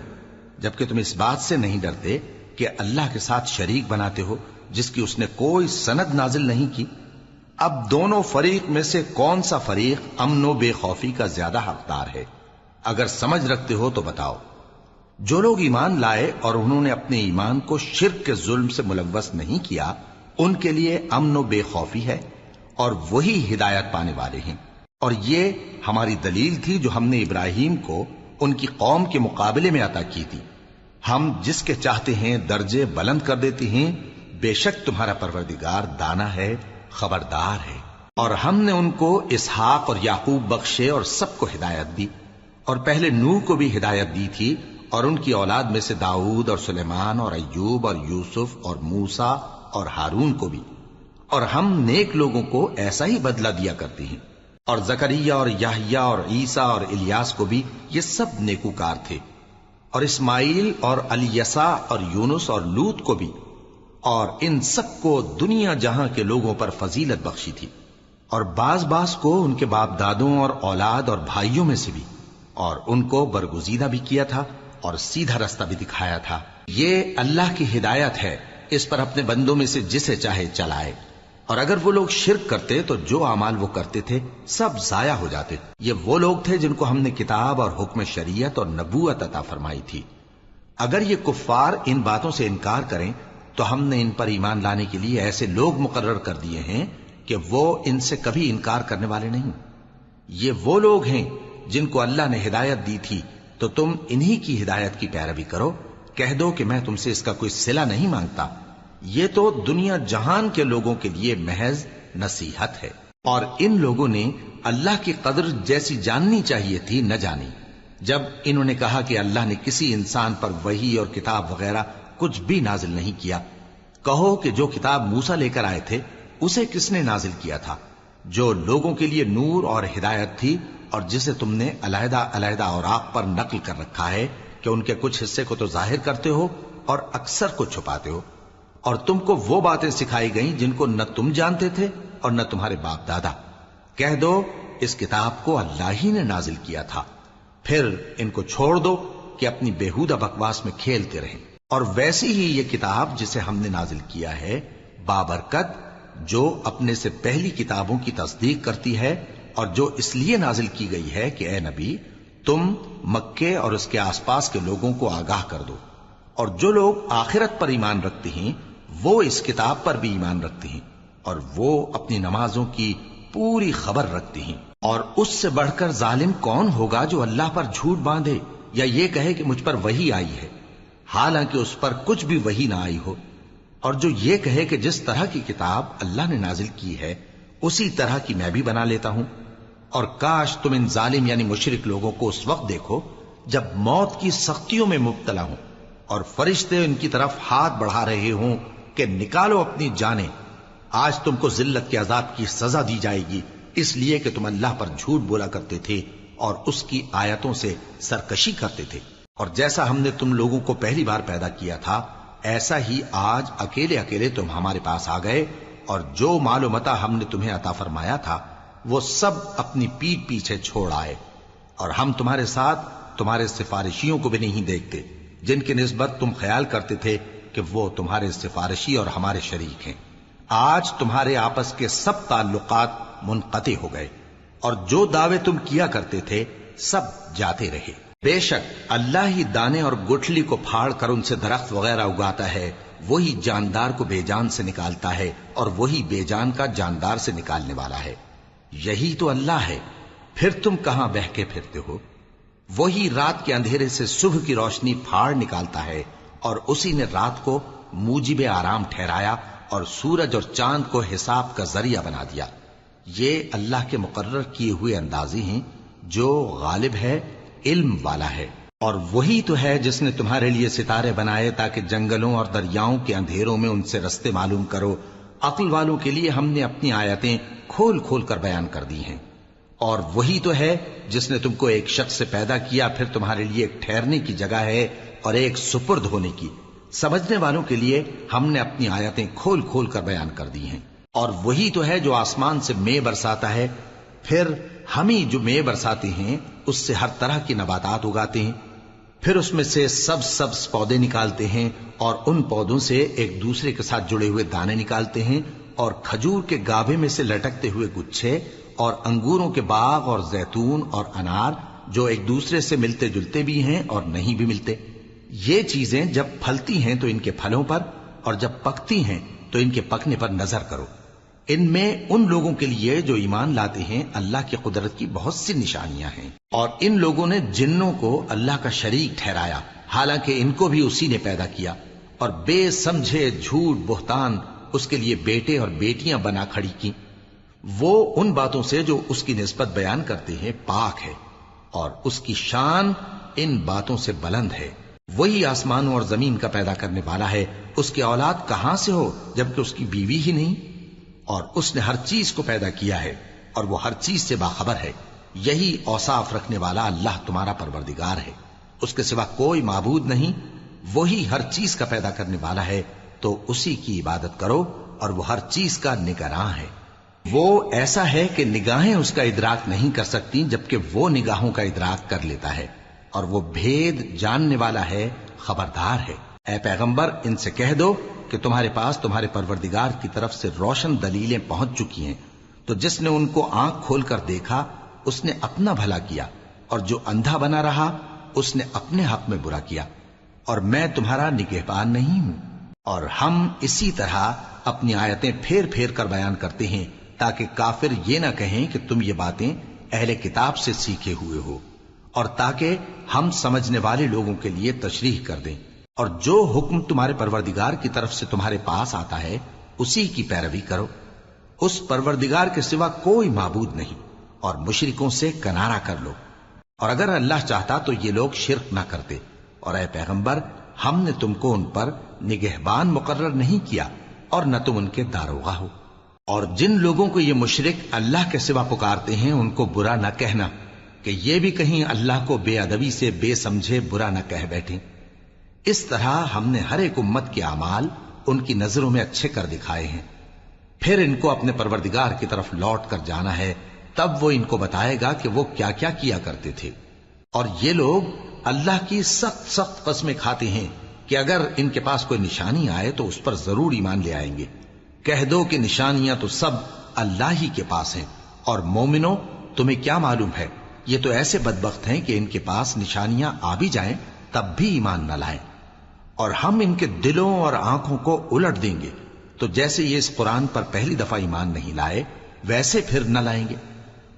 جبکہ تم اس بات سے نہیں ڈرتے کہ اللہ کے ساتھ شریک بناتے ہو جس کی اس نے کوئی سند نازل نہیں کی۔ اب دونوں فریق میں سے کون سا فریق امن و بے خوفی کا زیادہ حقدار ہے؟ اگر سمجھ رکھتے ہو تو بتاؤ۔ جو لوگ ایمان لائے اور انہوں نے اپنے ایمان کو شرک کے ظلم سے ملوث نہیں کیا، ان کے لیے امن و بے خوفی ہے، اور وہی ہدایت پانے والے ہیں۔ اور یہ ہماری دلیل تھی جو ہم نے ابراہیم کو ان کی قوم کے مقابلے میں عطا کی تھی۔ ہم جس کے چاہتے ہیں درجے بلند کر دیتے ہیں، بے شک تمہارا پروردگار دانا ہے، خبردار ہے۔ اور ہم نے ان کو اسحاق اور یعقوب بخشے اور سب کو ہدایت دی، اور پہلے نوح کو بھی ہدایت دی تھی، اور ان کی اولاد میں سے داؤد اور سلیمان اور ایوب اور یوسف اور موسیٰ اور ہارون کو بھی۔ اور ہم نیک لوگوں کو ایسا ہی بدلہ دیا کرتے ہیں۔ اور زکریا اور یحییٰ اور عیسیٰ اور الیاس کو بھی، یہ سب نیکوکار تھے۔ اور اسماعیل اور الیسع اور یونس اور لوط کو بھی، اور ان سب کو دنیا جہاں کے لوگوں پر فضیلت بخشی تھی، اور بعض کو ان کے باپ دادوں اور اولاد اور بھائیوں میں سے بھی، اور ان کو برگزیدہ بھی کیا تھا اور سیدھا رستہ بھی دکھایا تھا۔ یہ اللہ کی ہدایت ہے اس پر اپنے بندوں میں سے جسے چاہے چلائے، اور اگر وہ لوگ شرک کرتے تو جو اعمال وہ کرتے تھے سب ضائع ہو جاتے۔ یہ وہ لوگ تھے جن کو ہم نے کتاب اور حکم شریعت اور نبوت عطا فرمائی تھی۔ اگر یہ کفار ان باتوں سے انکار کریں تو ہم نے ان پر ایمان لانے کے لیے ایسے لوگ مقرر کر دیے ہیں کہ وہ ان سے کبھی انکار کرنے والے نہیں۔ یہ وہ لوگ ہیں جن کو اللہ نے ہدایت دی تھی، تو تم انہی کی ہدایت کی پیروی کرو۔ کہہ دو کہ میں تم سے اس کا کوئی صلہ نہیں مانگتا، یہ تو دنیا جہان کے لوگوں کے لیے محض نصیحت ہے۔ اور ان لوگوں نے اللہ کی قدر جیسی جاننی چاہیے تھی نہ جانی۔ جب انہوں نے کہا کہ اللہ نے کسی انسان پر وحی اور کتاب وغیرہ کچھ بھی نازل نہیں کیا، کہو کہ جو کتاب موسیٰ لے کر آئے تھے اسے کس نے نازل کیا تھا، جو لوگوں کے لیے نور اور ہدایت تھی، اور جسے تم نے علیحدہ علیحدہ اوراق پر نقل کر رکھا ہے کہ ان کے کچھ حصے کو تو ظاہر کرتے ہو اور اکثر کو چھپاتے ہو۔ اور تم کو وہ باتیں سکھائی گئیں جن کو نہ تم جانتے تھے اور نہ تمہارے باپ دادا۔ کہہ دو اس کتاب کو اللہ ہی نے نازل کیا تھا، پھر ان کو چھوڑ دو کہ اپنی بیہودہ بکواس میں کھیلتے رہیں۔ اور ویسی ہی یہ کتاب جسے ہم نے نازل کیا ہے بابرکت، جو اپنے سے پہلی کتابوں کی تصدیق کرتی ہے، اور جو اس لیے نازل کی گئی ہے کہ اے نبی تم مکے اور اس کے آس پاس کے لوگوں کو آگاہ کر دو، اور جو لوگ آخرت پر ایمان رکھتے ہیں وہ اس کتاب پر بھی ایمان رکھتے ہیں، اور وہ اپنی نمازوں کی پوری خبر رکھتے ہیں۔ اور اس سے بڑھ کر ظالم کون ہوگا جو اللہ پر جھوٹ باندھے یا یہ کہے کہ مجھ پر وحی آئی ہے، حالانکہ اس پر کچھ بھی وحی نہ آئی ہو، اور جو یہ کہے کہ جس طرح کی کتاب اللہ نے نازل کی ہے اسی طرح کی میں بھی بنا لیتا ہوں۔ اور کاش تم ان ظالم یعنی مشرک لوگوں کو اس وقت دیکھو جب موت کی سختیوں میں مبتلا ہوں اور فرشتے ان کی طرف ہاتھ بڑھا رہے ہوں کہ نکالو اپنی جانیں، آج تم کو ذلت کے عذاب کی سزا دی جائے گی، اس لیے کہ تم اللہ پر جھوٹ بولا کرتے تھے اور اس کی آیتوں سے سرکشی کرتے تھے۔ اور جیسا ہم نے تم لوگوں کو پہلی بار پیدا کیا تھا ایسا ہی آج اکیلے اکیلے تم ہمارے پاس آ گئے، اور جو مال و متاع ہم نے تمہیں عطا فرمایا تھا وہ سب اپنی پیٹھ پیچھے چھوڑ آئے، اور ہم تمہارے ساتھ تمہارے سفارشیوں کو بھی نہیں دیکھتے جن کی نسبت تم خیال کرتے تھے کہ وہ تمہارے سفارشی اور ہمارے شریک ہیں۔ آج تمہارے آپس کے سب تعلقات منقطع ہو گئے، اور جو دعوے تم کیا کرتے تھے سب جاتے رہے۔ بے شک اللہ ہی دانے اور گٹھلی کو پھاڑ کر ان سے درخت وغیرہ اگاتا ہے، وہی جاندار کو بے جان سے نکالتا ہے اور وہی بے جان کا جاندار سے نکالنے والا ہے۔ یہی تو اللہ ہے، پھر تم کہاں بہہ کے پھرتے ہو؟ وہی رات کے اندھیرے سے صبح کی روشنی پھاڑ نکالتا ہے، اور اسی نے رات کو موجب آرام ٹھہرایا اور سورج اور چاند کو حساب کا ذریعہ بنا دیا۔ یہ اللہ کے مقرر کیے ہوئے اندازے ہیں، جو غالب ہے، علم والا ہے۔ اور وہی تو ہے جس نے تمہارے لیے ستارے بنائے تاکہ جنگلوں اور دریاؤں کے اندھیروں میں ان سے رستے معلوم کرو۔ عقل والوں کے لیے ہم نے اپنی آیتیں کھول کھول کر بیان کر دی ہیں۔ اور وہی تو ہے جس نے تم کو ایک شخص سے پیدا کیا، پھر تمہارے لیے ایک ٹھہرنے کی جگہ ہے اور ایک سپرد ہونے کی۔ سمجھنے والوں کے لیے ہم نے اپنی آیتیں کھول کھول کر بیان کر دی ہیں۔ اور وہی تو ہے جو آسمان سے مے برساتا ہے، پھر ہم ہی جو مے برساتے ہیں اس سے ہر طرح کی نباتات اگاتے ہیں، پھر اس میں سے سبز پودے نکالتے ہیں، اور ان پودوں سے ایک دوسرے کے ساتھ جڑے ہوئے دانے نکالتے ہیں، اور کھجور کے گابھے میں سے لٹکتے ہوئے گچھے، اور انگوروں کے باغ اور زیتون اور انار جو ایک دوسرے سے ملتے جلتے بھی ہیں اور نہیں بھی ملتے۔ یہ چیزیں جب پھلتی ہیں تو ان کے پھلوں پر، اور جب پکتی ہیں تو ان کے پکنے پر نظر کرو۔ ان میں ان لوگوں کے لیے جو ایمان لاتے ہیں اللہ کی قدرت کی بہت سی نشانیاں ہیں۔ اور ان لوگوں نے جنوں کو اللہ کا شریک ٹھہرایا، حالانکہ ان کو بھی اسی نے پیدا کیا، اور بے سمجھے جھوٹ بہتان اس کے لیے بیٹے اور بیٹیاں بنا کھڑی کی۔ وہ ان باتوں سے جو اس کی نسبت بیان کرتے ہیں پاک ہے، اور اس کی شان ان باتوں سے بلند ہے۔ وہی آسمانوں اور زمین کا پیدا کرنے والا ہے، اس کی اولاد کہاں سے ہو جبکہ اس کی بیوی ہی نہیں؟ اور اس نے ہر چیز کو پیدا کیا ہے اور وہ ہر چیز سے باخبر ہے۔ یہی اوصاف رکھنے والا اللہ تمہارا پروردگار ہے، اس کے سوا کوئی معبود نہیں۔ وہی ہر چیز کا پیدا کرنے والا ہے، تو اسی کی عبادت کرو، اور وہ ہر چیز کا نگراں ہے۔ وہ ایسا ہے کہ نگاہیں اس کا ادراک نہیں کر سکتی جبکہ وہ نگاہوں کا ادراک کر لیتا ہے، اور وہ بھید جاننے والا ہے، خبردار ہے۔ اے پیغمبر ان سے کہہ دو کہ تمہارے پاس تمہارے پروردگار کی طرف سے روشن دلیلیں پہنچ چکی ہیں، تو جس نے ان کو آنکھ کھول کر دیکھا اس نے اپنا بھلا کیا، اور جو اندھا بنا رہا اس نے اپنے حق میں برا کیا، اور میں تمہارا نگہبان نہیں ہوں۔ اور ہم اسی طرح اپنی آیتیں پھیر پھیر کر بیان کرتے ہیں تاکہ کافر یہ نہ کہیں کہ تم یہ باتیں اہل کتاب سے سیکھے ہوئے ہو، اور تاکہ ہم سمجھنے والے لوگوں کے لیے تشریح کر دیں۔ اور جو حکم تمہارے پروردگار کی طرف سے تمہارے پاس آتا ہے اسی کی پیروی کرو، اس پروردگار کے سوا کوئی معبود نہیں، اور مشرکوں سے کنارہ کر لو۔ اور اگر اللہ چاہتا تو یہ لوگ شرک نہ کرتے، اور اے پیغمبر ہم نے تم کو ان پر نگہبان مقرر نہیں کیا اور نہ تم ان کے داروغہ ہو۔ اور جن لوگوں کو یہ مشرک اللہ کے سوا پکارتے ہیں ان کو برا نہ کہنا کہ یہ بھی کہیں اللہ کو بے ادبی سے بے سمجھے برا نہ کہہ بیٹھیں۔ اس طرح ہم نے ہر ایک امت کے اعمال ان کی نظروں میں اچھے کر دکھائے ہیں، پھر ان کو اپنے پروردگار کی طرف لوٹ کر جانا ہے، تب وہ ان کو بتائے گا کہ وہ کیا کیا کیا کرتے تھے۔ اور یہ لوگ اللہ کی سخت سخت قسمیں کھاتے ہیں کہ اگر ان کے پاس کوئی نشانی آئے تو اس پر ضرور ایمان لے آئیں گے۔ کہہ دو کہ نشانیاں تو سب اللہ ہی کے پاس ہیں، اور مومنوں تمہیں کیا معلوم ہے، یہ تو ایسے بدبخت ہیں کہ ان کے پاس نشانیاں آ بھی جائیں تب بھی ایمان نہ لائیں۔ اور ہم ان کے دلوں اور آنکھوں کو الٹ دیں گے، تو جیسے یہ اس قرآن پر پہلی دفعہ ایمان نہیں لائے ویسے پھر نہ لائیں گے،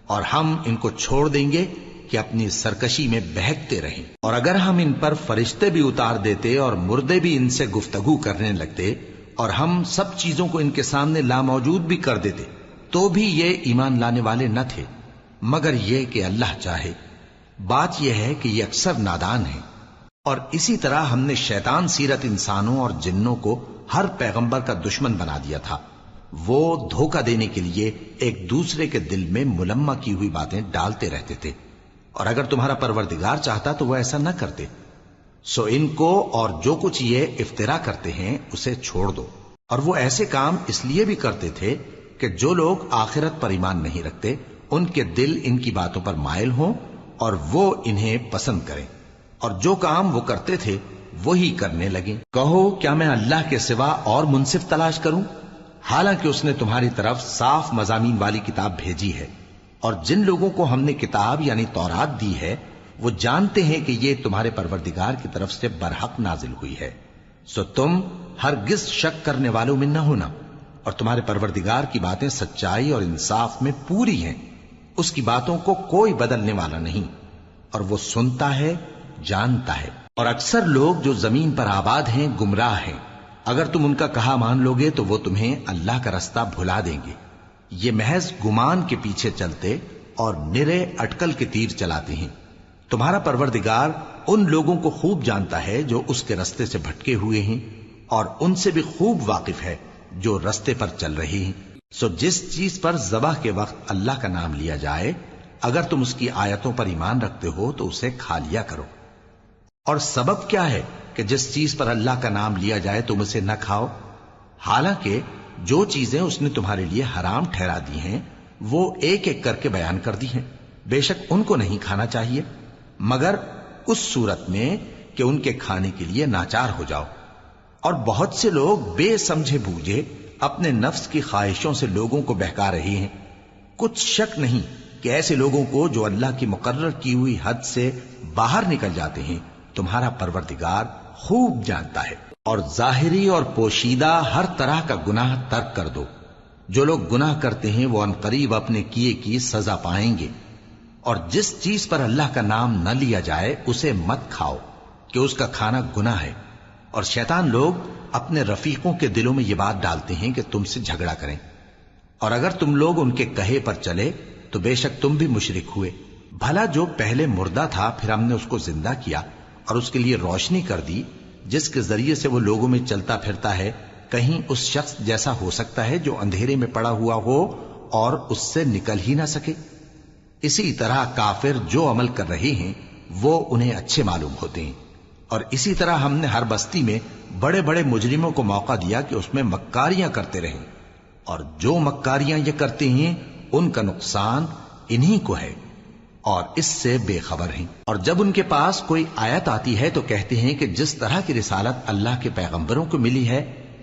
اور ہم ان کو چھوڑ دیں گے کہ اپنی سرکشی میں بہکتے رہیں۔ اور اگر ہم ان پر فرشتے بھی اتار دیتے اور مردے بھی ان سے گفتگو کرنے لگتے اور ہم سب چیزوں کو ان کے سامنے لاموجود بھی کر دیتے تو بھی یہ ایمان لانے والے نہ تھے، مگر یہ کہ اللہ چاہے۔ بات یہ ہے کہ یہ اکثر نادان ہیں۔ اور اسی طرح ہم نے شیطان سیرت انسانوں اور جنوں کو ہر پیغمبر کا دشمن بنا دیا تھا، وہ دھوکہ دینے کے لیے ایک دوسرے کے دل میں ملمہ کی ہوئی باتیں ڈالتے رہتے تھے، اور اگر تمہارا پروردگار چاہتا تو وہ ایسا نہ کرتے۔ سو ان کو اور جو کچھ یہ افترا کرتے ہیں اسے چھوڑ دو۔ اور وہ ایسے کام اس لیے بھی کرتے تھے کہ جو لوگ آخرت پر ایمان نہیں رکھتے ان کے دل ان کی باتوں پر مائل ہوں اور وہ انہیں پسند کریں، اور جو کام وہ کرتے تھے وہی کرنے لگیں۔ کہو کیا میں اللہ کے سوا اور منصف تلاش کروں، حالانکہ اس نے تمہاری طرف صاف مضامین والی کتاب بھیجی ہے، اور جن لوگوں کو ہم نے کتاب یعنی تورات دی ہے وہ جانتے ہیں کہ یہ تمہارے پروردگار کی طرف سے برحق نازل ہوئی ہے، سو تم ہرگز شک کرنے والوں میں نہ ہونا، اور تمہارے پروردگار کی باتیں سچائی اور انصاف میں پوری ہیں، اس کی باتوں کو کوئی بدلنے والا نہیں، اور وہ سنتا ہے جانتا ہے۔ اور اکثر لوگ جو زمین پر آباد ہیں گمراہ ہیں، اگر تم ان کا کہا مان لوگے تو وہ تمہیں اللہ کا رستہ بھلا دیں گے، یہ محض گمان کے پیچھے چلتے اور نرے اٹکل کے تیر چلاتے ہیں۔ تمہارا پروردگار ان لوگوں کو خوب جانتا ہے جو اس کے رستے سے بھٹکے ہوئے ہیں، اور ان سے بھی خوب واقف ہے جو رستے پر چل رہے ہیں۔ سو جس چیز پر ذبح کے وقت اللہ کا نام لیا جائے اگر تم اس کی آیتوں پر ایمان رکھتے ہو تو اسے کھا لیا کرو۔ اور سبب کیا ہے کہ جس چیز پر اللہ کا نام لیا جائے تم اسے نہ کھاؤ، حالانکہ جو چیزیں اس نے تمہارے لیے حرام ٹھہرا دی ہیں وہ ایک ایک کر کے بیان کر دی ہیں، بے شک ان کو نہیں کھانا چاہیے مگر اس صورت میں کہ ان کے کھانے کے لیے ناچار ہو جاؤ۔ اور بہت سے لوگ بے سمجھے بوجھے اپنے نفس کی خواہشوں سے لوگوں کو بہکا رہے ہیں۔ کچھ شک نہیں کہ ایسے لوگوں کو جو اللہ کی مقرر کی ہوئی حد سے باہر نکل جاتے ہیں تمہارا پروردگار خوب جانتا ہے۔ اور ظاہری اور پوشیدہ ہر طرح کا گناہ ترک کر دو، جو لوگ گناہ کرتے ہیں وہ عنقریب اپنے کیے کی سزا پائیں گے۔ اور جس چیز پر اللہ کا نام نہ لیا جائے اسے مت کھاؤ کہ اس کا کھانا گناہ ہے، اور شیطان لوگ اپنے رفیقوں کے دلوں میں یہ بات ڈالتے ہیں کہ تم سے جھگڑا کریں، اور اگر تم لوگ ان کے کہے پر چلے تو بے شک تم بھی مشرک ہوئے۔ بھلا جو پہلے مردہ تھا پھر ہم نے اس کو زندہ کیا اور اس کے لیے روشنی کر دی جس کے ذریعے سے وہ لوگوں میں چلتا پھرتا ہے، کہیں اس شخص جیسا ہو سکتا ہے جو اندھیرے میں پڑا ہوا ہو اور اس سے نکل ہی نہ سکے؟ اسی طرح کافر جو عمل کر رہے ہیں وہ انہیں اچھے معلوم ہوتے ہیں۔ اور اسی طرح ہم نے ہر بستی میں بڑے بڑے مجرموں کو موقع دیا کہ اس میں مکاریاں کرتے رہیں، اور جو مکاریاں یہ کرتے ہیں ان کا نقصان انہی کو ہے اور اس سے بے خبر ہیں۔ اور جب ان کے پاس کوئی آیت آتی ہے تو کہتے ہیں کہ جس طرح کی رسالت اللہ کے پیغمبروں کو ملی ہے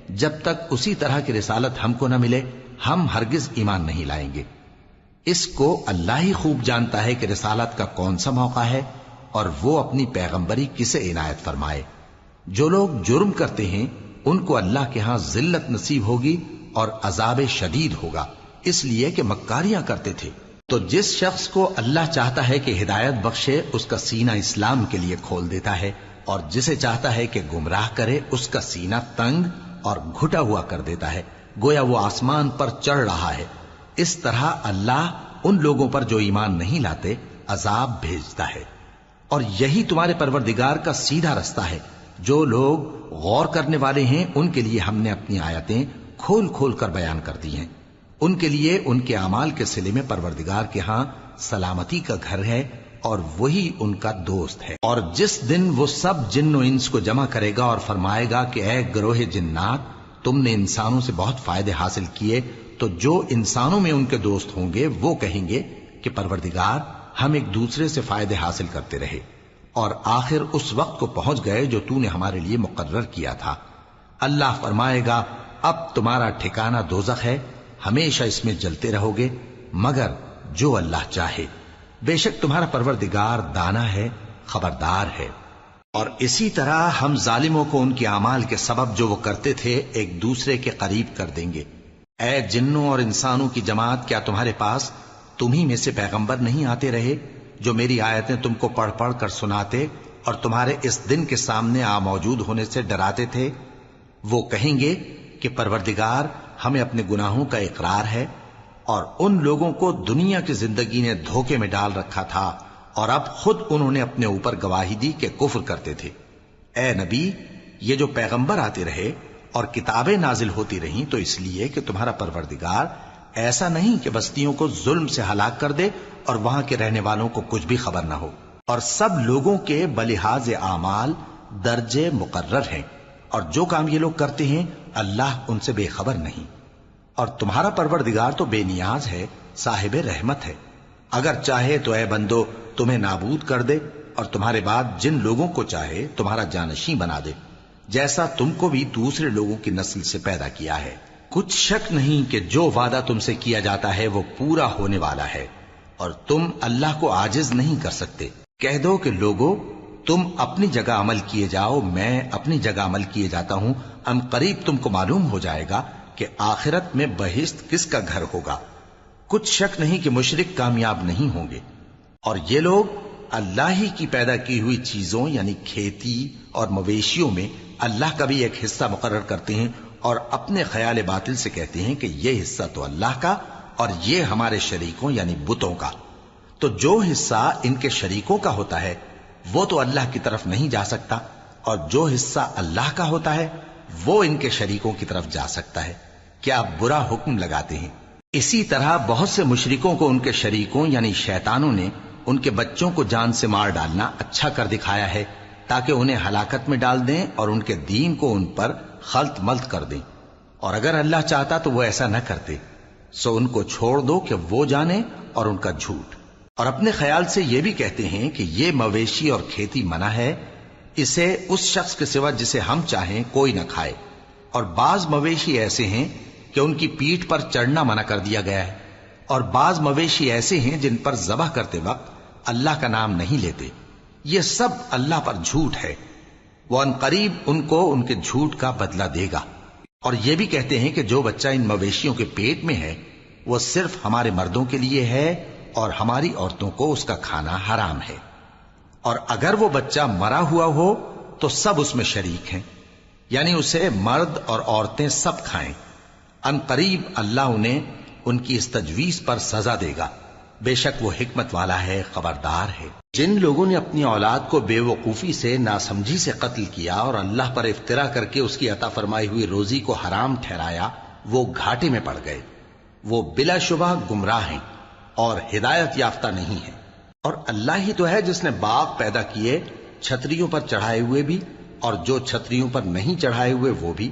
جب تک اسی طرح کی رسالت ہم کو نہ ملے ہم ہرگز ایمان نہیں لائیں گے۔ اس کو اللہ ہی خوب جانتا ہے کہ رسالت کا کون سا موقع ہے اور وہ اپنی پیغمبری کسے عنایت فرمائے۔ جو لوگ جرم کرتے ہیں ان کو اللہ کے ہاں ذلت نصیب ہوگی اور عذاب شدید ہوگا، اس لیے کہ مکاریاں کرتے تھے۔ تو جس شخص کو اللہ چاہتا ہے کہ ہدایت بخشے اس کا سینہ اسلام کے لیے کھول دیتا ہے، اور جسے چاہتا ہے کہ گمراہ کرے اس کا سینہ تنگ اور گھٹا ہوا کر دیتا ہے، گویا وہ آسمان پر چڑھ رہا ہے۔ اس طرح اللہ ان لوگوں پر جو ایمان نہیں لاتے عذاب بھیجتا ہے۔ اور یہی تمہارے پروردگار کا سیدھا رستہ ہے۔ جو لوگ غور کرنے والے ہیں ان کے لیے ہم نے اپنی آیتیں کھول کھول کر بیان کر دی ہیں۔ ان کے لیے ان کے اعمال کے صلے میں پروردگار کے ہاں سلامتی کا گھر ہے اور وہی ان کا دوست ہے۔ اور جس دن وہ سب جن و انس کو جمع کرے گا اور فرمائے گا کہ اے گروہ جنات، تم نے انسانوں سے بہت فائدے حاصل کیے، تو جو انسانوں میں ان کے دوست ہوں گے وہ کہیں گے کہ پروردگار ہم ایک دوسرے سے فائدے حاصل کرتے رہے اور آخر اس وقت کو پہنچ گئے جو تو نے ہمارے لیے مقرر کیا تھا۔ اللہ فرمائے گا اب تمہارا ٹھکانہ دوزخ ہے، ہمیشہ اس میں جلتے رہو گے مگر جو اللہ چاہے، بے شک تمہارا پروردگار دانا ہے، خبردار ہے۔ اور اسی طرح ہم ظالموں کو ان کے اعمال کے سبب جو وہ کرتے تھے ایک دوسرے کے قریب کر دیں گے۔ اے جنوں اور انسانوں کی جماعت، کیا تمہارے پاس تمہیں میں سے پیغمبر نہیں آتے رہے جو میری آیتیں تم کو پڑھ پڑھ کر سناتے اور تمہارے اس دن کے سامنے موجود ہونے سے ڈراتے تھے؟ وہ کہیں گے کہ پروردگار ہمیں اپنے گناہوں کا اقرار ہے، اور ان لوگوں کو دنیا کی زندگی نے دھوکے میں ڈال رکھا تھا اور اب خود انہوں نے اپنے اوپر گواہی دی کہ کفر کرتے تھے۔ اے نبی، یہ جو پیغمبر آتے رہے اور کتابیں نازل ہوتی رہیں تو اس لیے کہ تمہارا پروردگار ایسا نہیں کہ بستیوں کو ظلم سے ہلاک کر دے اور وہاں کے رہنے والوں کو کچھ بھی خبر نہ ہو، اور سب لوگوں کے بلحاظ اعمال درجے مقرر ہیں، اور جو کام یہ لوگ کرتے ہیں اللہ ان سے بے خبر نہیں۔ اور تمہارا پروردگار تو بے نیاز ہے، صاحب رحمت ہے، اگر چاہے تو اے بندو تمہیں نابود کر دے اور تمہارے بعد جن لوگوں کو چاہے تمہارا جانشیں بنا دے، جیسا تم کو بھی دوسرے لوگوں کی نسل سے پیدا کیا ہے۔ کچھ شک نہیں کہ جو وعدہ تم سے کیا جاتا ہے وہ پورا ہونے والا ہے، اور تم اللہ کو عاجز نہیں کر سکتے۔ کہہ دو کہ لوگو تم اپنی جگہ عمل کیے جاؤ، میں اپنی جگہ عمل کیے جاتا ہوں، ان قریب تم کو معلوم ہو جائے گا کہ آخرت میں بہشت کس کا گھر ہوگا۔ کچھ شک نہیں کہ مشرک کامیاب نہیں ہوں گے۔ اور یہ لوگ اللہ ہی کی پیدا کی ہوئی چیزوں یعنی کھیتی اور مویشیوں میں اللہ کا بھی ایک حصہ مقرر کرتے ہیں اور اپنے خیال باطل سے کہتے ہیں کہ یہ حصہ تو اللہ کا اور یہ ہمارے شریکوں یعنی بتوں کا۔ تو جو حصہ ان کے شریکوں کا ہوتا ہے وہ تو اللہ کی طرف نہیں جا سکتا، اور جو حصہ اللہ کا ہوتا ہے وہ ان کے شریکوں کی طرف جا سکتا ہے۔ کیا برا حکم لگاتے ہیں؟ اسی طرح بہت سے مشرکوں کو ان کے شریکوں یعنی شیطانوں نے ان کے بچوں کو جان سے مار ڈالنا اچھا کر دکھایا ہے تاکہ انہیں ہلاکت میں ڈال دیں اور ان کے دین کو ان پر خلط ملط کر دیں، اور اگر اللہ چاہتا تو وہ ایسا نہ کرتے۔ سو ان کو چھوڑ دو کہ وہ جانے اور ان کا جھوٹ۔ اور اپنے خیال سے یہ بھی کہتے ہیں کہ یہ مویشی اور کھیتی منع ہے، اسے اس شخص کے سوا جسے ہم چاہیں کوئی نہ کھائے، اور بعض مویشی ایسے ہیں کہ ان کی پیٹھ پر چڑھنا منع کر دیا گیا ہے، اور بعض مویشی ایسے ہیں جن پر ذبح کرتے وقت اللہ کا نام نہیں لیتے۔ یہ سب اللہ پر جھوٹ ہے، وہ ان قریب ان کو ان کے جھوٹ کا بدلہ دے گا۔ اور یہ بھی کہتے ہیں کہ جو بچہ ان مویشیوں کے پیٹ میں ہے وہ صرف ہمارے مردوں کے لیے ہے اور ہماری عورتوں کو اس کا کھانا حرام ہے، اور اگر وہ بچہ مرا ہوا ہو تو سب اس میں شریک ہیں، یعنی اسے مرد اور عورتیں سب کھائیں۔ ان قریب اللہ انہیں ان کی اس تجویز پر سزا دے گا، بے شک وہ حکمت والا ہے، خبردار ہے۔ جن لوگوں نے اپنی اولاد کو بے وقوفی سے ناسمجھی سے قتل کیا اور اللہ پر افترا کر کے اس کی عطا فرمائی ہوئی روزی کو حرام ٹھہرایا، وہ گھاٹے میں پڑ گئے، وہ بلا شبہ گمراہ ہیں اور ہدایت یافتہ نہیں ہیں۔ اور اللہ ہی تو ہے جس نے باغ پیدا کیے، چھتریوں پر چڑھائے ہوئے بھی اور جو چھتریوں پر نہیں چڑھائے ہوئے وہ بھی،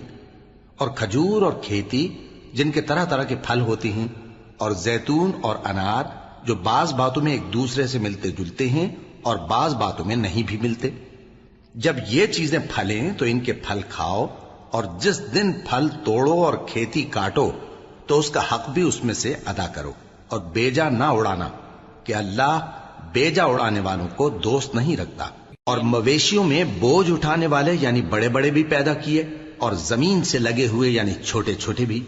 اور کھجور اور کھیتی جن کے طرح طرح کے پھل ہوتے ہیں، اور زیتون اور انار جو بعض باتوں میں ایک دوسرے سے ملتے جلتے ہیں اور بعض باتوں میں نہیں بھی ملتے۔ جب یہ چیزیں پھلیں تو ان کے پھل کھاؤ اور جس دن پھل توڑو اور کھیتی کاٹو تو اس کا حق بھی اس میں سے ادا کرو، اور بیجا نہ اڑانا کہ اللہ بیجا اڑانے والوں کو دوست نہیں رکھتا۔ اور مویشیوں میں بوجھ اٹھانے والے یعنی بڑے بڑے بھی پیدا کیے، اور زمین سے لگے ہوئے یعنی چھوٹے چھوٹے بھی۔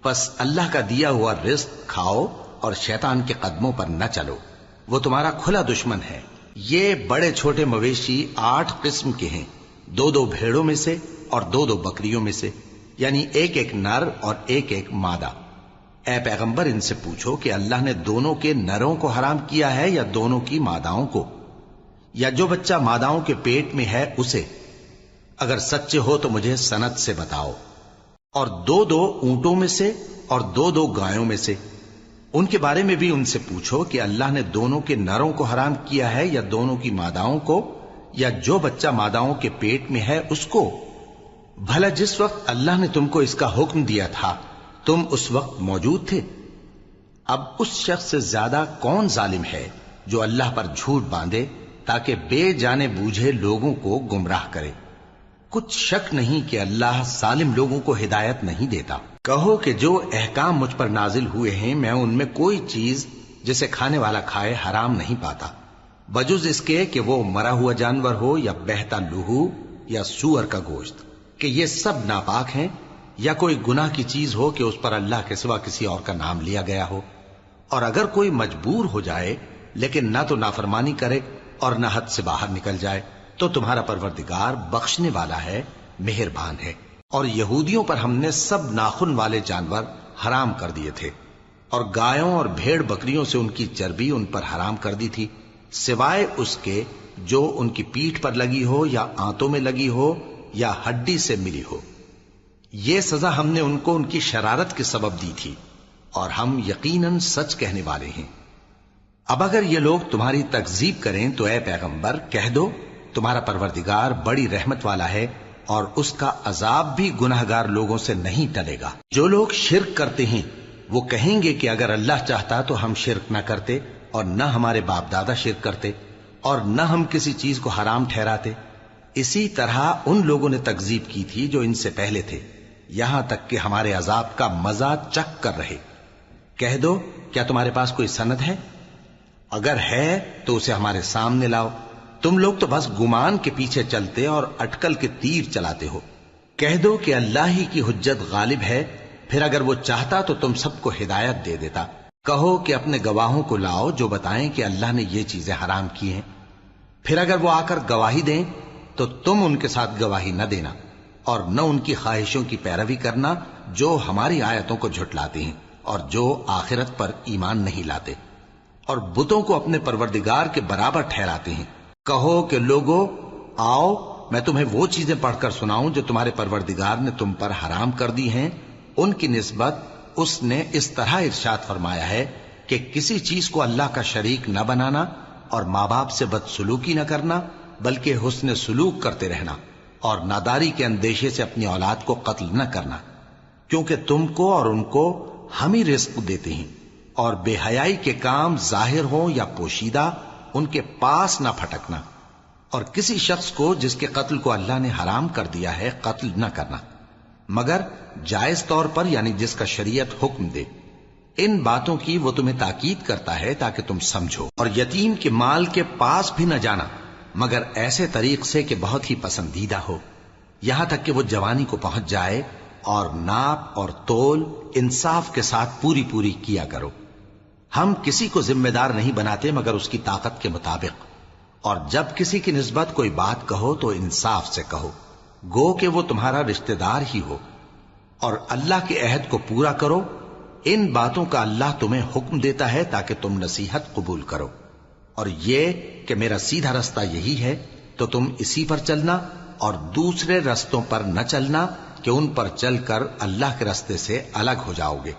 پس اللہ کا دیا ہوا رزق کھاؤ اور شیطان کے قدموں پر نہ چلو، وہ تمہارا کھلا دشمن ہے۔ یہ بڑے چھوٹے مویشی 8 قسم کے ہیں، 2 بھیڑوں میں سے اور 2 بکریوں میں سے، یعنی ایک نر اور ایک مادہ۔ اے پیغمبر ان سے پوچھو کہ اللہ نے دونوں کے نروں کو حرام کیا ہے یا دونوں کی ماداؤں کو، یا جو بچہ ماداؤں کے پیٹ میں ہے اسے؟ اگر سچے ہو تو مجھے سند سے بتاؤ۔ اور 2 اونٹوں میں سے اور 2 گایوں میں سے، ان کے بارے میں بھی ان سے پوچھو کہ اللہ نے دونوں کے نروں کو حرام کیا ہے یا دونوں کی ماداؤں کو، یا جو بچہ ماداؤں کے پیٹ میں ہے اس کو؟ بھلا جس وقت اللہ نے تم کو اس کا حکم دیا تھا تم اس وقت موجود تھے؟ اب اس شخص سے زیادہ کون ظالم ہے جو اللہ پر جھوٹ باندھے تاکہ بے جانے بوجھے لوگوں کو گمراہ کرے؟ کچھ شک نہیں کہ اللہ ظالم لوگوں کو ہدایت نہیں دیتا۔ کہو کہ جو احکام مجھ پر نازل ہوئے ہیں میں ان میں کوئی چیز جسے کھانے والا کھائے حرام نہیں پاتا، بجز اس کے کہ وہ مرا ہوا جانور ہو یا بہتا لہو یا سور کا گوشت، کہ یہ سب ناپاک ہیں، یا کوئی گناہ کی چیز ہو کہ اس پر اللہ کے سوا کسی اور کا نام لیا گیا ہو۔ اور اگر کوئی مجبور ہو جائے لیکن نہ تو نافرمانی کرے اور نہ حد سے باہر نکل جائے تو تمہارا پروردگار بخشنے والا ہے، مہربان ہے۔ اور یہودیوں پر ہم نے سب ناخن والے جانور حرام کر دیے تھے، اور گایوں اور بھیڑ بکریوں سے ان کی چربی ان پر حرام کر دی تھی، سوائے اس کے جو ان کی پیٹھ پر لگی ہو یا آنتوں میں لگی ہو یا ہڈی سے ملی ہو۔ یہ سزا ہم نے ان کو ان کی شرارت کے سبب دی تھی، اور ہم یقیناً سچ کہنے والے ہیں۔ اب اگر یہ لوگ تمہاری تکذیب کریں تو اے پیغمبر کہہ دو تمہارا پروردگار بڑی رحمت والا ہے، اور اس کا عذاب بھی گناہگار لوگوں سے نہیں ٹلے گا۔ جو لوگ شرک کرتے ہیں وہ کہیں گے کہ اگر اللہ چاہتا تو ہم شرک نہ کرتے، اور نہ ہمارے باپ دادا شرک کرتے، اور نہ ہم کسی چیز کو حرام ٹھہراتے۔ اسی طرح ان لوگوں نے تکذیب کی تھی جو ان سے پہلے تھے، یہاں تک کہ ہمارے عذاب کا مزہ چکھ کر رہے۔ کہہ دو کیا تمہارے پاس کوئی سند ہے؟ اگر ہے تو اسے ہمارے سامنے لاؤ۔ تم لوگ تو بس گمان کے پیچھے چلتے اور اٹکل کے تیر چلاتے ہو۔ کہہ دو کہ اللہ ہی کی حجت غالب ہے، پھر اگر وہ چاہتا تو تم سب کو ہدایت دے دیتا۔ کہو کہ اپنے گواہوں کو لاؤ جو بتائیں کہ اللہ نے یہ چیزیں حرام کی ہیں، پھر اگر وہ آ کر گواہی دیں تو تم ان کے ساتھ گواہی نہ دینا، اور نہ ان کی خواہشوں کی پیروی کرنا جو ہماری آیتوں کو جھٹلاتے ہیں اور جو آخرت پر ایمان نہیں لاتے، اور بتوں کو اپنے پروردگار کے برابر ٹھہراتے ہیں۔ کہو کہ لوگو آؤ میں تمہیں وہ چیزیں پڑھ کر سناؤں جو تمہارے پروردگار نے تم پر حرام کر دی ہیں۔ ان کی نسبت اس نے اس طرح ارشاد فرمایا ہے کہ کسی چیز کو اللہ کا شریک نہ بنانا، اور ماں باپ سے بدسلوکی نہ کرنا بلکہ حسن سلوک کرتے رہنا، اور ناداری کے اندیشے سے اپنی اولاد کو قتل نہ کرنا، کیونکہ تم کو اور ان کو ہم ہی رزق دیتے ہیں۔ اور بے حیائی کے کام ظاہر ہوں یا پوشیدہ ان کے پاس نہ پھٹکنا، اور کسی شخص کو جس کے قتل کو اللہ نے حرام کر دیا ہے قتل نہ کرنا، مگر جائز طور پر یعنی جس کا شریعت حکم دے۔ ان باتوں کی وہ تمہیں تاکید کرتا ہے تاکہ تم سمجھو۔ اور یتیم کے مال کے پاس بھی نہ جانا مگر ایسے طریق سے کہ بہت ہی پسندیدہ ہو، یہاں تک کہ وہ جوانی کو پہنچ جائے، اور ناپ اور تول انصاف کے ساتھ پوری پوری کیا کرو۔ ہم کسی کو ذمہ دار نہیں بناتے مگر اس کی طاقت کے مطابق، اور جب کسی کی نسبت کوئی بات کہو تو انصاف سے کہو، گو کہ وہ تمہارا رشتہ دار ہی ہو، اور اللہ کے عہد کو پورا کرو۔ ان باتوں کا اللہ تمہیں حکم دیتا ہے تاکہ تم نصیحت قبول کرو، اور یہ کہ میرا سیدھا رستہ یہی ہے تو تم اسی پر چلنا، اور دوسرے رستوں پر نہ چلنا کہ ان پر چل کر اللہ کے رستے سے الگ ہو جاؤ گے۔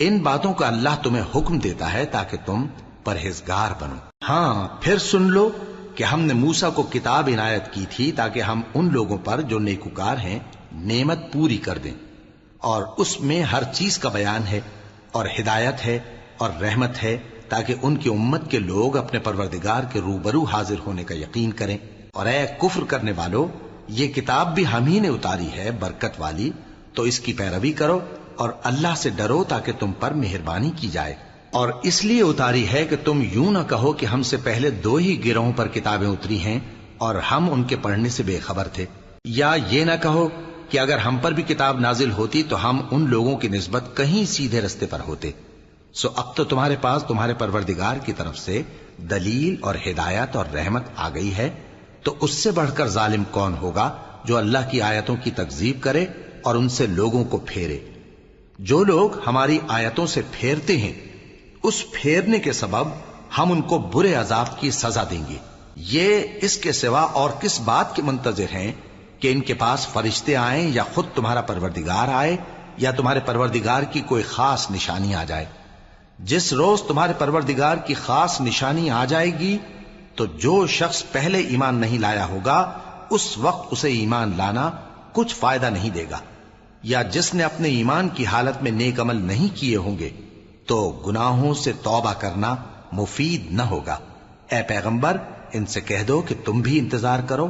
ان باتوں کا اللہ تمہیں حکم دیتا ہے تاکہ تم پرہیزگار بنو۔ ہاں پھر سن لو کہ ہم نے موسیٰ کو کتاب عنایت کی تھی تاکہ ہم ان لوگوں پر جو نیکوکار ہیں نعمت پوری کر دیں، اور اس میں ہر چیز کا بیان ہے اور ہدایت ہے اور رحمت ہے، تاکہ ان کی امت کے لوگ اپنے پروردگار کے روبرو حاضر ہونے کا یقین کریں۔ اور اے کفر کرنے والو، یہ کتاب بھی ہم ہی نے اتاری ہے برکت والی، تو اس کی پیروی کرو اور اللہ سے ڈرو تاکہ تم پر مہربانی کی جائے۔ اور اس لیے اتاری ہے کہ تم یوں نہ کہو کہ ہم سے پہلے 2 ہی گروہوں پر کتابیں اتری ہیں اور ہم ان کے پڑھنے سے بے خبر تھے، یا یہ نہ کہو کہ اگر ہم پر بھی کتاب نازل ہوتی تو ہم ان لوگوں کی نسبت کہیں سیدھے رستے پر ہوتے۔ سو اب تو تمہارے پاس تمہارے پروردگار کی طرف سے دلیل اور ہدایت اور رحمت آ گئی ہے، تو اس سے بڑھ کر ظالم کون ہوگا جو اللہ کی آیتوں کی تکذیب کرے اور ان سے لوگوں کو پھیرے۔ جو لوگ ہماری آیتوں سے پھیرتے ہیں، اس پھیرنے کے سبب ہم ان کو برے عذاب کی سزا دیں گے۔ یہ اس کے سوا اور کس بات کے منتظر ہیں کہ ان کے پاس فرشتے آئیں یا خود تمہارا پروردگار آئے یا تمہارے پروردگار کی کوئی خاص نشانی آ جائے۔ جس روز تمہارے پروردگار کی خاص نشانی آ جائے گی تو جو شخص پہلے ایمان نہیں لایا ہوگا اس وقت اسے ایمان لانا کچھ فائدہ نہیں دے گا، یا جس نے اپنے ایمان کی حالت میں نیک عمل نہیں کیے ہوں گے تو گناہوں سے توبہ کرنا مفید نہ ہوگا۔ اے پیغمبر، ان سے کہہ دو کہ تم بھی انتظار کرو،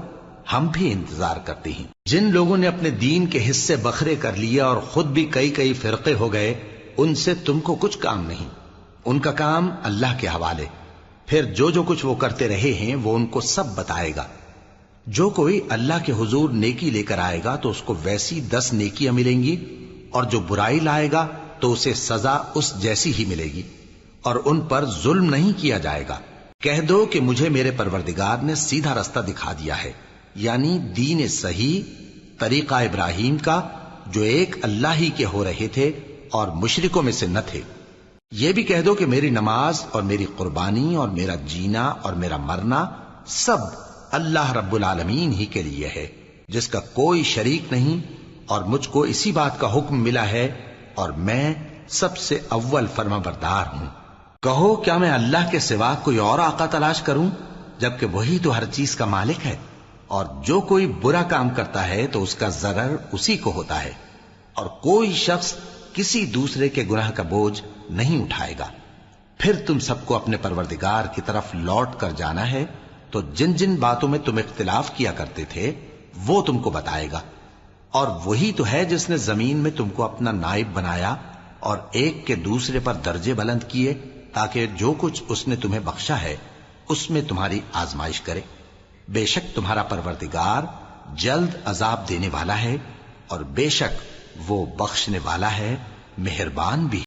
ہم بھی انتظار کرتے ہیں۔ جن لوگوں نے اپنے دین کے حصے بکھرے کر لیے اور خود بھی کئی فرقے ہو گئے، ان سے تم کو کچھ کام نہیں، ان کا کام اللہ کے حوالے۔ پھر جو کچھ وہ کرتے رہے ہیں وہ ان کو سب بتائے گا۔ جو کوئی اللہ کے حضور نیکی لے کر آئے گا تو اس کو ویسی 10 نیکیاں ملیں گی، اور جو برائی لائے گا تو اسے سزا اس جیسی ہی ملے گی، اور ان پر ظلم نہیں کیا جائے گا۔ کہہ دو کہ مجھے میرے پروردگار نے سیدھا رستہ دکھا دیا ہے، یعنی دین صحیح، طریقہ ابراہیم کا، جو ایک اللہ ہی کے ہو رہے تھے اور مشرکوں میں سے نہ تھے۔ یہ بھی کہہ دو کہ میری نماز اور میری قربانی اور میرا جینا اور میرا مرنا سب اللہ رب العالمین ہی کے لیے ہے، جس کا کوئی شریک نہیں، اور مجھ کو اسی بات کا حکم ملا ہے اور میں سب سے اول فرما بردار ہوں۔ کہو کیا میں اللہ کے سوا کوئی اور آقا تلاش کروں جبکہ وہی تو ہر چیز کا مالک ہے؟ اور جو کوئی برا کام کرتا ہے تو اس کا ضرر اسی کو ہوتا ہے، اور کوئی شخص کسی دوسرے کے گناہ کا بوجھ نہیں اٹھائے گا۔ پھر تم سب کو اپنے پروردگار کی طرف لوٹ کر جانا ہے، تو جن جن باتوں میں تم اختلاف کیا کرتے تھے وہ تم کو بتائے گا۔ اور وہی تو ہے جس نے زمین میں تم کو اپنا نائب بنایا اور ایک کے دوسرے پر درجے بلند کیے، تاکہ جو کچھ اس نے تمہیں بخشا ہے اس میں تمہاری آزمائش کرے۔ بے شک تمہارا پروردگار جلد عذاب دینے والا ہے، اور بے شک وہ بخشنے والا ہے، مہربان بھی۔